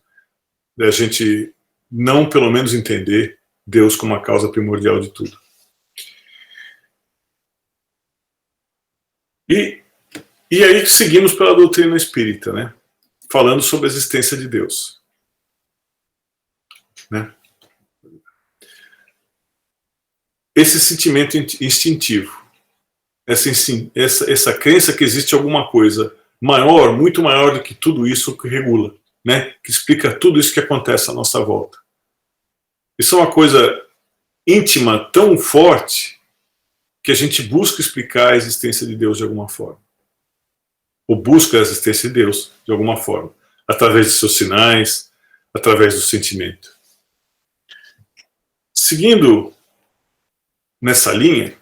da gente não, pelo menos, entender Deus como a causa primordial de tudo. E aí seguimos pela doutrina espírita, né? Falando sobre a existência de Deus. Né? Esse sentimento instintivo, essa crença que existe alguma coisa maior, muito maior do que tudo isso que regula, né? Que explica tudo isso que acontece à nossa volta. Isso é uma coisa íntima, tão forte, que a gente busca explicar a existência de Deus de alguma forma. Ou busca a existência de Deus de alguma forma, através de seus sinais, através do sentimento. Seguindo nessa linha,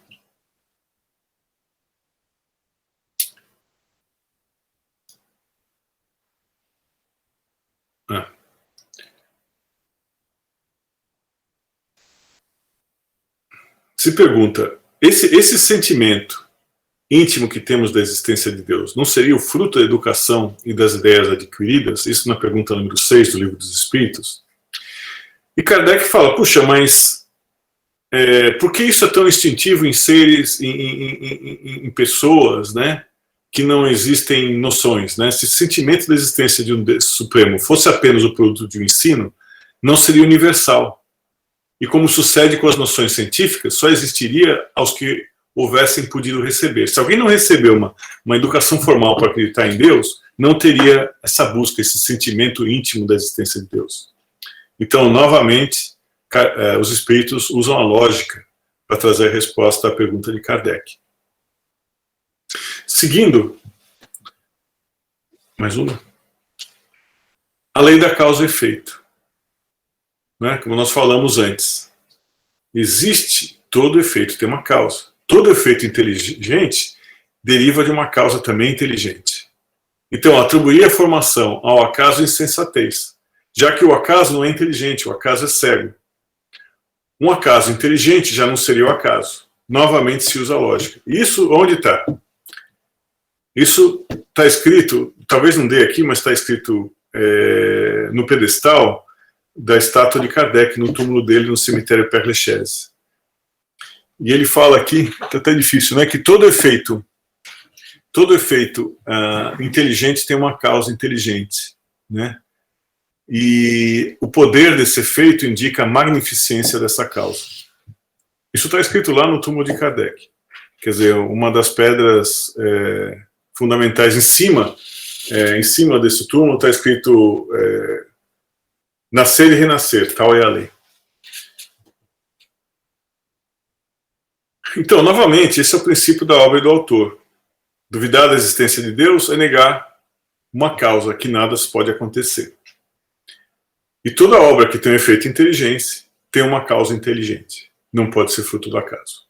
se pergunta, esse sentimento íntimo que temos da existência de Deus não seria o fruto da educação e das ideias adquiridas? Isso na pergunta número 6 do Livro dos Espíritos. E Kardec fala, puxa, mas por que isso é tão instintivo em seres, em pessoas, né, que não existem noções, né? Se o sentimento da existência de um Deus Supremo fosse apenas o produto de um ensino, não seria universal. E como sucede com as noções científicas, só existiria aos que houvessem podido receber. Se alguém não recebeu uma educação formal para acreditar em Deus, não teria essa busca, esse sentimento íntimo da existência de Deus. Então, novamente, os espíritos usam a lógica para trazer a resposta à pergunta de Kardec. Seguindo, mais uma. A lei da causa e efeito. Né? Como nós falamos antes. Existe todo efeito, tem uma causa. Todo efeito inteligente deriva de uma causa também inteligente. Então, atribuir a formação ao acaso é insensatez, já que o acaso não é inteligente, o acaso é cego. Um acaso inteligente já não seria o acaso. Novamente se usa a lógica. Isso onde está? Isso está escrito, talvez não dê aqui, mas está escrito no pedestal da estátua de Kardec, no túmulo dele no cemitério Père Lachaise. E ele fala aqui, está até difícil, né, que todo efeito inteligente tem uma causa inteligente, né? E o poder desse efeito indica a magnificência dessa causa. Isso está escrito lá no túmulo de Kardec. Quer dizer, uma das pedras fundamentais em cima desse túmulo está escrito nascer e renascer, tal é a lei. Então, novamente, esse é o princípio da obra e do autor. Duvidar da existência de Deus é negar uma causa, que nada pode acontecer. E toda obra que tem um efeito inteligente tem uma causa inteligente. Não pode ser fruto do acaso.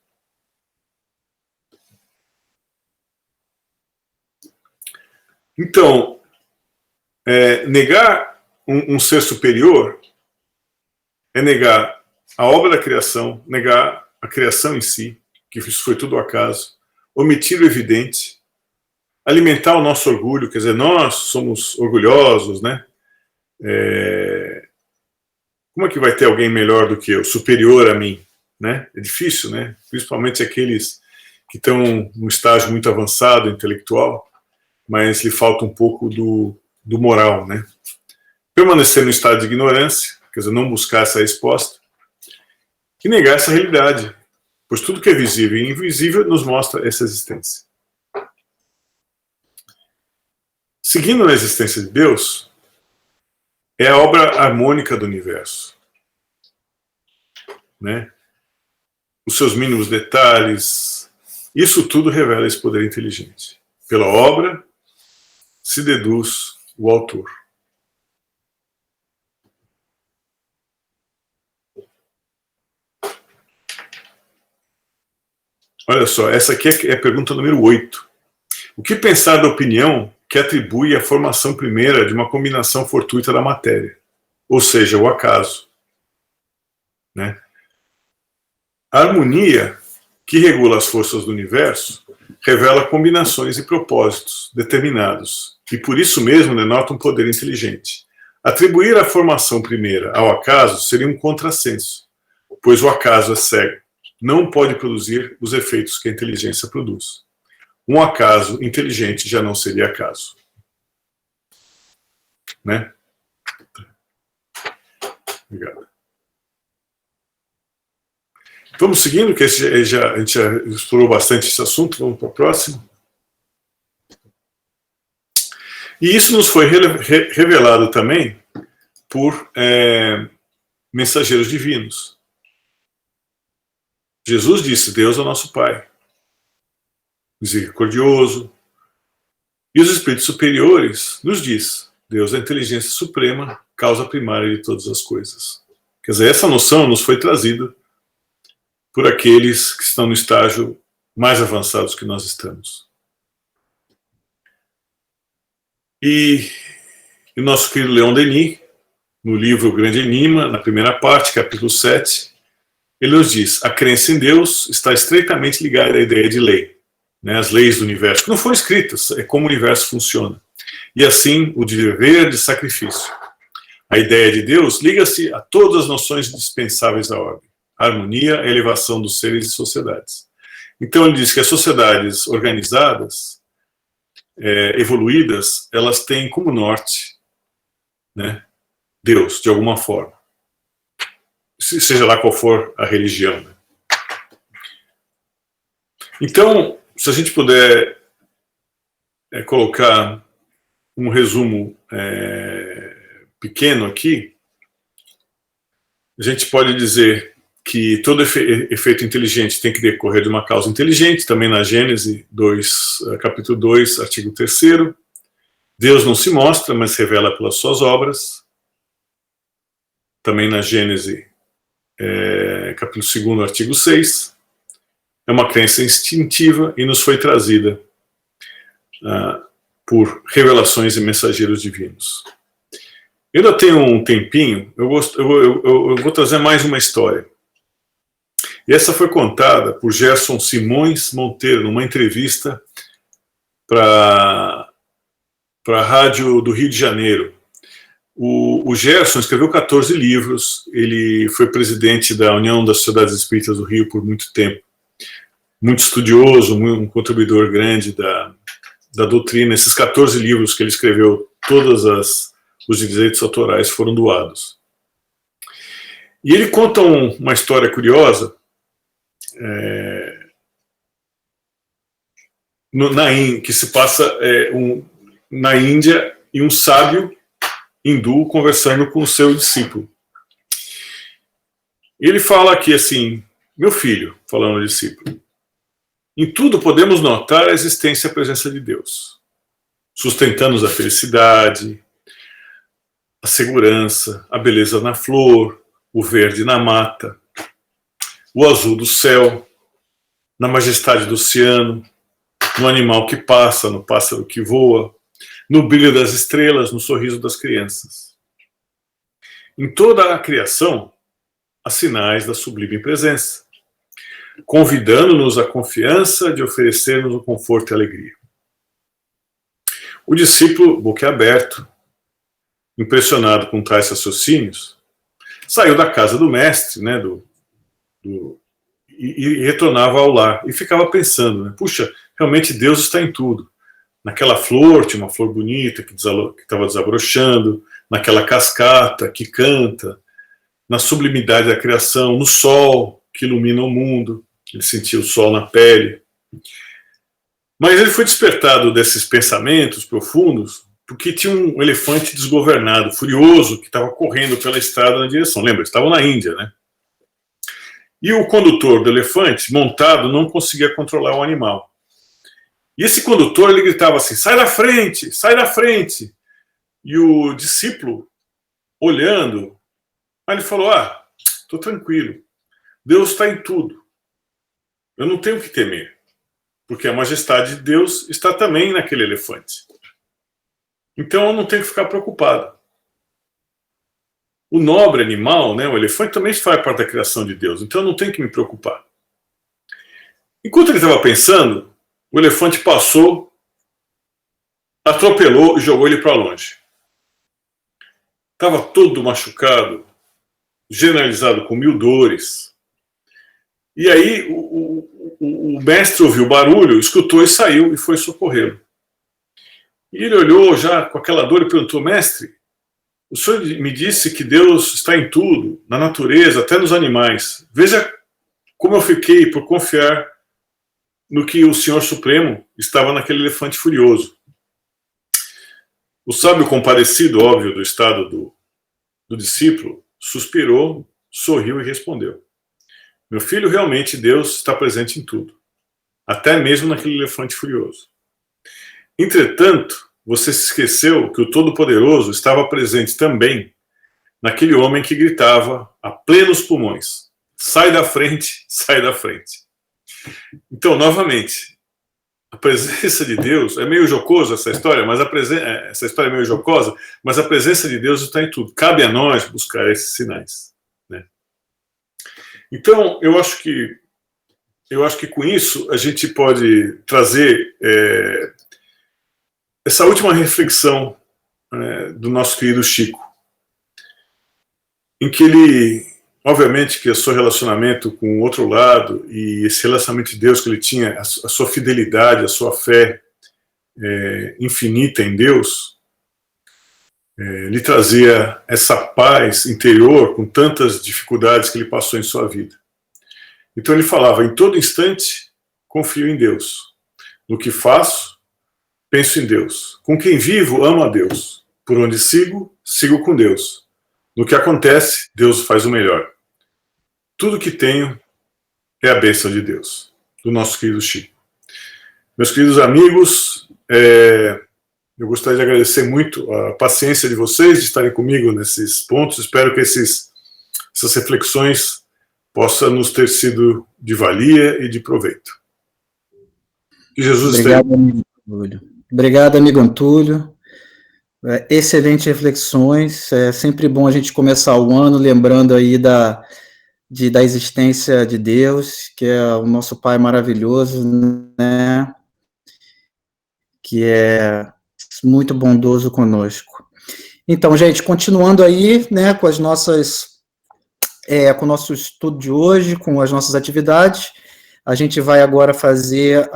Então, negar um ser superior é negar a obra da criação, negar a criação em si, que isso foi tudo acaso, omitir o evidente, alimentar o nosso orgulho, quer dizer, nós somos orgulhosos, né? Como é que vai ter alguém melhor do que eu, superior a mim? Né? É difícil, né? Principalmente aqueles que estão num estágio muito avançado, intelectual, mas lhe falta um pouco do moral, né? Permanecer no estado de ignorância, quer dizer, não buscar essa resposta, e negar essa realidade, pois tudo que é visível e invisível nos mostra essa existência. Seguindo na existência de Deus, é a obra harmônica do universo, né? Os seus mínimos detalhes, isso tudo revela esse poder inteligente. Pela obra se deduz o autor. Olha só, essa aqui é a pergunta número 8. O que pensar da opinião que atribui a formação primeira de uma combinação fortuita da matéria, ou seja, o acaso, né? A harmonia que regula as forças do universo revela combinações e propósitos determinados, e por isso mesmo denota um poder inteligente. Atribuir a formação primeira ao acaso seria um contrassenso, pois o acaso é cego, não pode produzir os efeitos que a inteligência produz. Um acaso inteligente já não seria acaso. Né? Obrigado. Vamos seguindo, que a gente já explorou bastante esse assunto, vamos para o próximo. E isso nos foi revelado também por mensageiros divinos. Jesus disse, Deus é o nosso Pai, misericordioso. E os espíritos superiores nos diz, Deus é a inteligência suprema, causa primária de todas as coisas. Quer dizer, essa noção nos foi trazida por aqueles que estão no estágio mais avançados que nós estamos. E o nosso querido Leon Denis, no livro O Grande Enigma, na primeira parte, capítulo 7, ele nos diz: a crença em Deus está estreitamente ligada à ideia de lei, né, as leis do universo, que não foram escritas, é como o universo funciona. E assim, o dever de sacrifício. A ideia de Deus liga-se a todas as noções dispensáveis da ordem, a harmonia, a elevação dos seres e sociedades. Então ele diz que as sociedades organizadas, evoluídas, elas têm como norte, né, Deus, de alguma forma. Seja lá qual for a religião. Né? Então, se a gente puder colocar um resumo pequeno aqui, a gente pode dizer que todo efeito inteligente tem que decorrer de uma causa inteligente, também na Gênesis 2, capítulo 2, artigo 3º. Deus não se mostra, mas se revela pelas suas obras. Também na Gênesis, capítulo 2, artigo 6. É uma crença instintiva e nos foi trazida por revelações e mensageiros divinos. Eu ainda tenho um tempinho, eu vou trazer mais uma história. E essa foi contada por Gerson Simões Monteiro, numa entrevista para a rádio do Rio de Janeiro. O Gerson escreveu 14 livros, ele foi presidente da União das Sociedades Espíritas do Rio por muito tempo. Muito estudioso, um contribuidor grande da doutrina. Esses 14 livros que ele escreveu, todos os direitos autorais foram doados. E ele conta uma história curiosa que se passa na Índia, e um sábio hindu conversando com o seu discípulo. Ele fala aqui assim: meu filho, falando ao discípulo, em tudo podemos notar a existência e a presença de Deus, sustentando-nos a felicidade, a segurança, a beleza na flor, o verde na mata, o azul do céu, na majestade do oceano, no animal que passa, no pássaro que voa, no brilho das estrelas, no sorriso das crianças. Em toda a criação, há sinais da sublime presença, convidando-nos à confiança de oferecer-nos o conforto e a alegria. O discípulo, boquiaberto, impressionado com tais raciocínios, saiu da casa do mestre, né, e retornava ao lar, e ficava pensando, né, puxa, realmente Deus está em tudo. Naquela flor, tinha uma flor bonita que estava desabrochando, naquela cascata que canta, na sublimidade da criação, no sol que ilumina o mundo, ele sentia o sol na pele. Mas ele foi despertado desses pensamentos profundos porque tinha um elefante desgovernado, furioso, que estava correndo pela estrada na direção. Lembra, estavam na Índia, né? E o condutor do elefante, montado, não conseguia controlar o animal. E esse condutor, ele gritava assim: sai da frente, sai da frente. E o discípulo, olhando, aí ele falou: estou tranquilo, Deus está em tudo, eu não tenho que temer, porque a majestade de Deus está também naquele elefante. Então eu não tenho que ficar preocupado. O nobre animal, né, o elefante, também faz parte da criação de Deus, então eu não tenho que me preocupar. Enquanto ele estava pensando, o elefante passou, atropelou e jogou ele para longe. Estava todo machucado, generalizado, com 1000 dores. E aí o mestre ouviu o barulho, escutou e saiu e foi socorrê-lo. E ele olhou já com aquela dor e perguntou: mestre, o senhor me disse que Deus está em tudo, na natureza, até nos animais. Veja como eu fiquei por confiar no que o Senhor Supremo estava naquele elefante furioso. O sábio compadecido, óbvio, do estado do discípulo, suspirou, sorriu e respondeu: meu filho, realmente Deus está presente em tudo, até mesmo naquele elefante furioso. Entretanto, você se esqueceu que o Todo-Poderoso estava presente também naquele homem que gritava a plenos pulmões: sai da frente, sai da frente. Então, novamente, a presença de Deus, é meio jocosa essa história, mas essa história é meio jocosa, mas a presença de Deus está em tudo. Cabe a nós buscar esses sinais, né? Então, eu acho que com isso a gente pode trazer essa última reflexão do nosso querido Chico, em que ele, obviamente que o seu relacionamento com o outro lado e esse relacionamento de Deus que ele tinha, a sua fidelidade, a sua fé infinita em Deus, lhe trazia essa paz interior com tantas dificuldades que ele passou em sua vida. Então ele falava, em todo instante, confio em Deus. No que faço, penso em Deus. Com quem vivo, amo a Deus. Por onde sigo, sigo com Deus. No que acontece, Deus faz o melhor. Tudo que tenho é a bênção de Deus. Do nosso querido Chico. Meus queridos amigos, eu gostaria de agradecer muito a paciência de vocês de estarem comigo nesses pontos. Espero que essas reflexões possam nos ter sido de valia e de proveito. Que Jesus Obrigado, esteja. amigo Antúlio. Obrigado, amigo Antúlio. Excelentes reflexões. É sempre bom a gente começar o ano lembrando aí da existência de Deus, que é o nosso Pai maravilhoso, né? Que é muito bondoso conosco. Então, gente, continuando aí, né, com o nosso estudo de hoje, com as nossas atividades, a gente vai agora fazer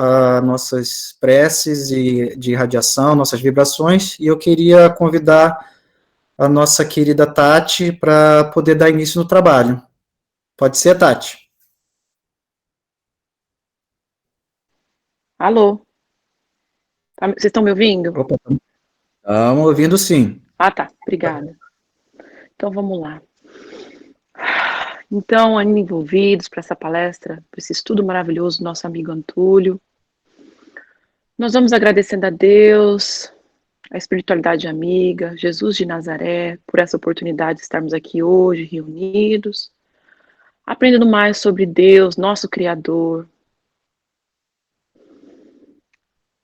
nossas preces de irradiação, nossas vibrações, e eu queria convidar a nossa querida Tati para poder dar início no trabalho. Pode ser, Tati? Alô? Vocês estão me ouvindo? Opa, estamos ouvindo sim. Ah, tá. Obrigada. Então, vamos lá. Então, ainda envolvidos para essa palestra, para esse estudo maravilhoso do nosso amigo Antúlio, nós vamos agradecendo a Deus, a espiritualidade amiga, Jesus de Nazaré, por essa oportunidade de estarmos aqui hoje, reunidos, aprendendo mais sobre Deus, nosso Criador.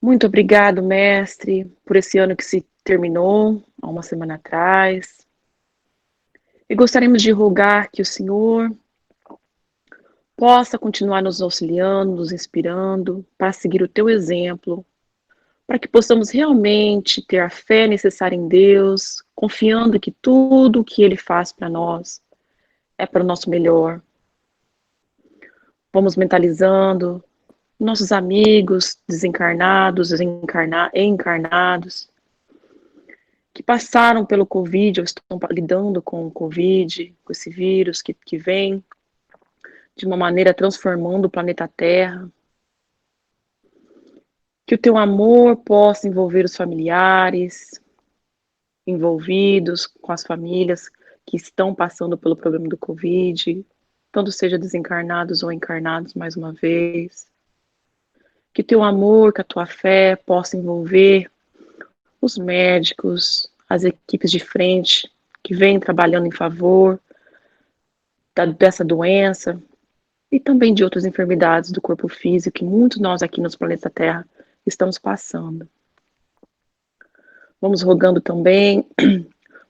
Muito obrigado, mestre, por esse ano que se terminou, há uma semana atrás. E gostaríamos de rogar que o Senhor possa continuar nos auxiliando, nos inspirando, para seguir o teu exemplo, para que possamos realmente ter a fé necessária em Deus, confiando que tudo o que Ele faz para nós é para o nosso melhor. Vamos mentalizando nossos amigos desencarnados, encarnados, que passaram pelo Covid, ou estão lidando com o Covid, com esse vírus que vem de uma maneira transformando o planeta Terra. Que o teu amor possa envolver os familiares envolvidos com as famílias que estão passando pelo problema do Covid, tanto seja desencarnados ou encarnados mais uma vez. Que o teu amor, que a tua fé possa envolver os médicos, as equipes de frente que vêm trabalhando em favor dessa doença e também de outras enfermidades do corpo físico que muitos nós aqui no planeta Terra estamos passando. Vamos rogando também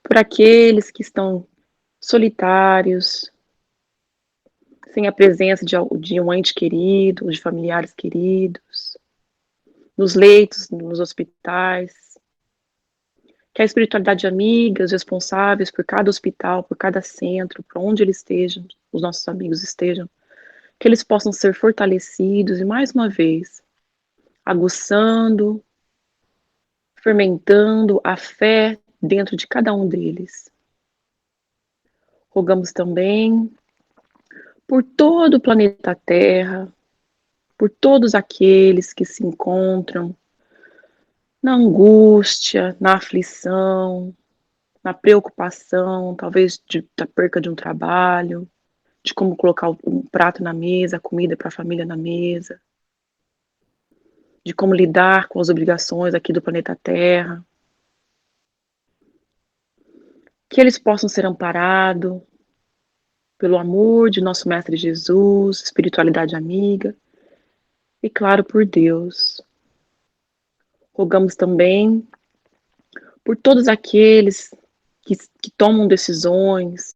por aqueles que estão solitários, sem a presença de um ente querido, de familiares queridos, nos leitos, nos hospitais. Que a espiritualidade amiga, os responsáveis por cada hospital, por cada centro, por onde eles estejam, os nossos amigos estejam, que eles possam ser fortalecidos e, mais uma vez, aguçando, fermentando a fé dentro de cada um deles. Rogamos também por todo o planeta Terra, por todos aqueles que se encontram na angústia, na aflição, na preocupação, talvez da perca de um trabalho, de como colocar um prato na mesa, a comida para a família na mesa, de como lidar com as obrigações aqui do planeta Terra. Que eles possam ser amparados pelo amor de nosso Mestre Jesus, espiritualidade amiga, e claro, por Deus. Rogamos também por todos aqueles que tomam decisões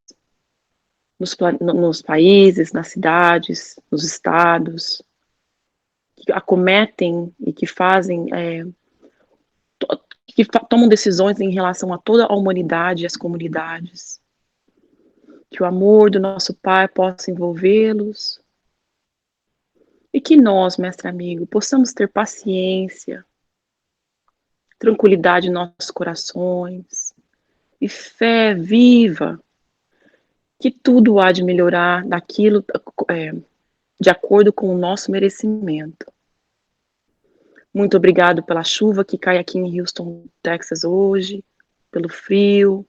nos países, nas cidades, nos estados, que acometem e que fazem, tomam decisões em relação a toda a humanidade e as comunidades. Que o amor do nosso Pai possa envolvê-los. E que nós, mestre amigo, possamos ter paciência, tranquilidade em nossos corações e fé viva que tudo há de melhorar daquilo de acordo com o nosso merecimento. Muito obrigado pela chuva que cai aqui em Houston, Texas hoje, pelo frio,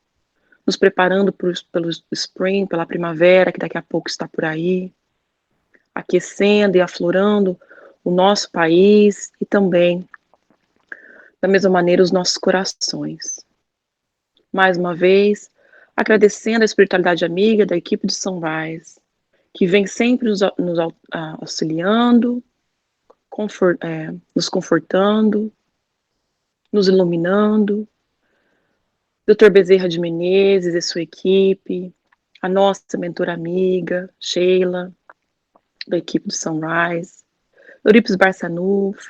nos preparando pelo spring, pela primavera, que daqui a pouco está por aí, aquecendo e aflorando o nosso país e também, da mesma maneira, os nossos corações. Mais uma vez, agradecendo a espiritualidade amiga da equipe de Sunrise, que vem sempre nos auxiliando, nos confortando, nos iluminando. Dr. Bezerra de Menezes e sua equipe, a nossa mentora amiga, Sheila, da equipe do Sunrise, Euripides Barçanuf,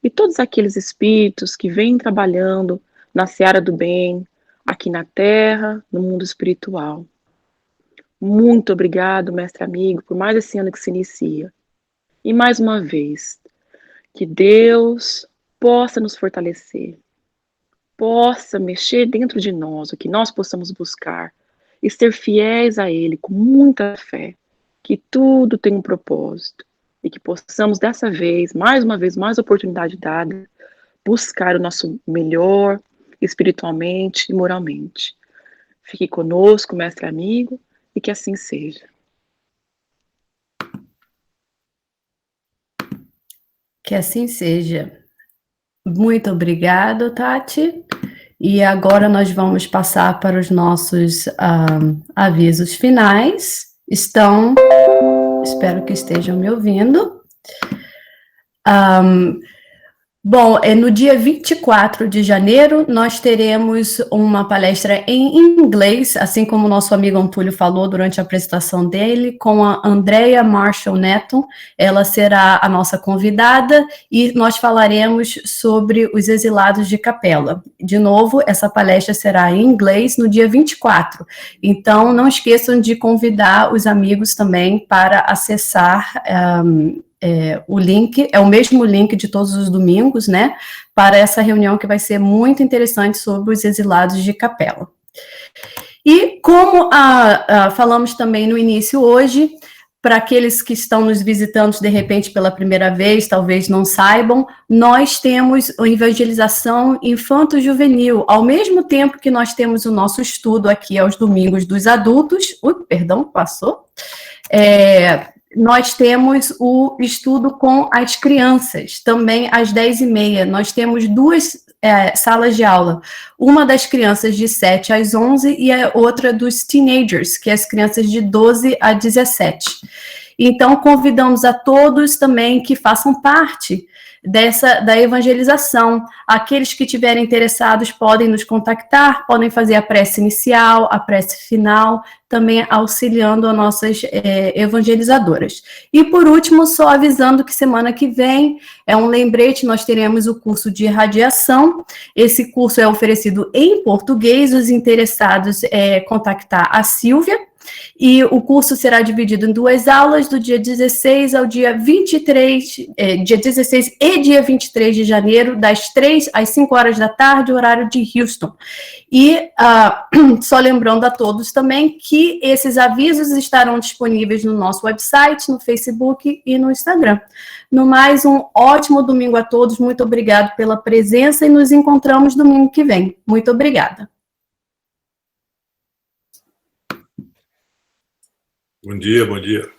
e todos aqueles espíritos que vêm trabalhando na seara do bem, aqui na Terra, no mundo espiritual. Muito obrigado, mestre amigo, por mais esse ano que se inicia. E mais uma vez, que Deus possa nos fortalecer, possa mexer dentro de nós, o que nós possamos buscar, e ser fiéis a Ele com muita fé, que tudo tem um propósito, e que possamos dessa vez, mais uma vez, mais oportunidade dada, buscar o nosso melhor, espiritualmente e moralmente. Fique conosco, mestre amigo, e que assim seja. Que assim seja. Muito obrigado, Tati. E agora nós vamos passar para os nossos avisos finais. Espero que estejam me ouvindo. Bom, no dia 24 de janeiro, nós teremos uma palestra em inglês, assim como o nosso amigo Antúlio falou durante a apresentação dele, com a Andrea Marshall Neto. Ela será a nossa convidada e nós falaremos sobre os exilados de Capela. De novo, essa palestra será em inglês no dia 24. Então, não esqueçam de convidar os amigos também para acessar o link, é o mesmo link de todos os domingos, né, para essa reunião que vai ser muito interessante sobre os exilados de Capela. E como falamos também no início hoje, para aqueles que estão nos visitando de repente pela primeira vez, talvez não saibam, nós temos a evangelização infanto-juvenil, ao mesmo tempo que nós temos o nosso estudo aqui aos domingos dos adultos, nós temos o estudo com as crianças, também às 10h30. Nós temos duas salas de aula. Uma das crianças de 7 às 11 e a outra dos teenagers, que é as crianças de 12 a 17. Então, convidamos a todos também que façam parte da evangelização. Aqueles que estiverem interessados podem nos contactar, podem fazer a prece inicial, a prece final, também auxiliando as nossas evangelizadoras. E por último, só avisando que semana que vem, é um lembrete, nós teremos o curso de irradiação. Esse curso é oferecido em português, os interessados contactar a Silvia. E o curso será dividido em duas aulas, do dia 16 ao dia 23, dia 16 e dia 23 de janeiro, das 3 às 5 horas da tarde, horário de Houston. E só lembrando a todos também que esses avisos estarão disponíveis no nosso website, no Facebook e no Instagram. No mais, um ótimo domingo a todos, muito obrigado pela presença e nos encontramos domingo que vem. Muito obrigada. Bom dia, bom dia.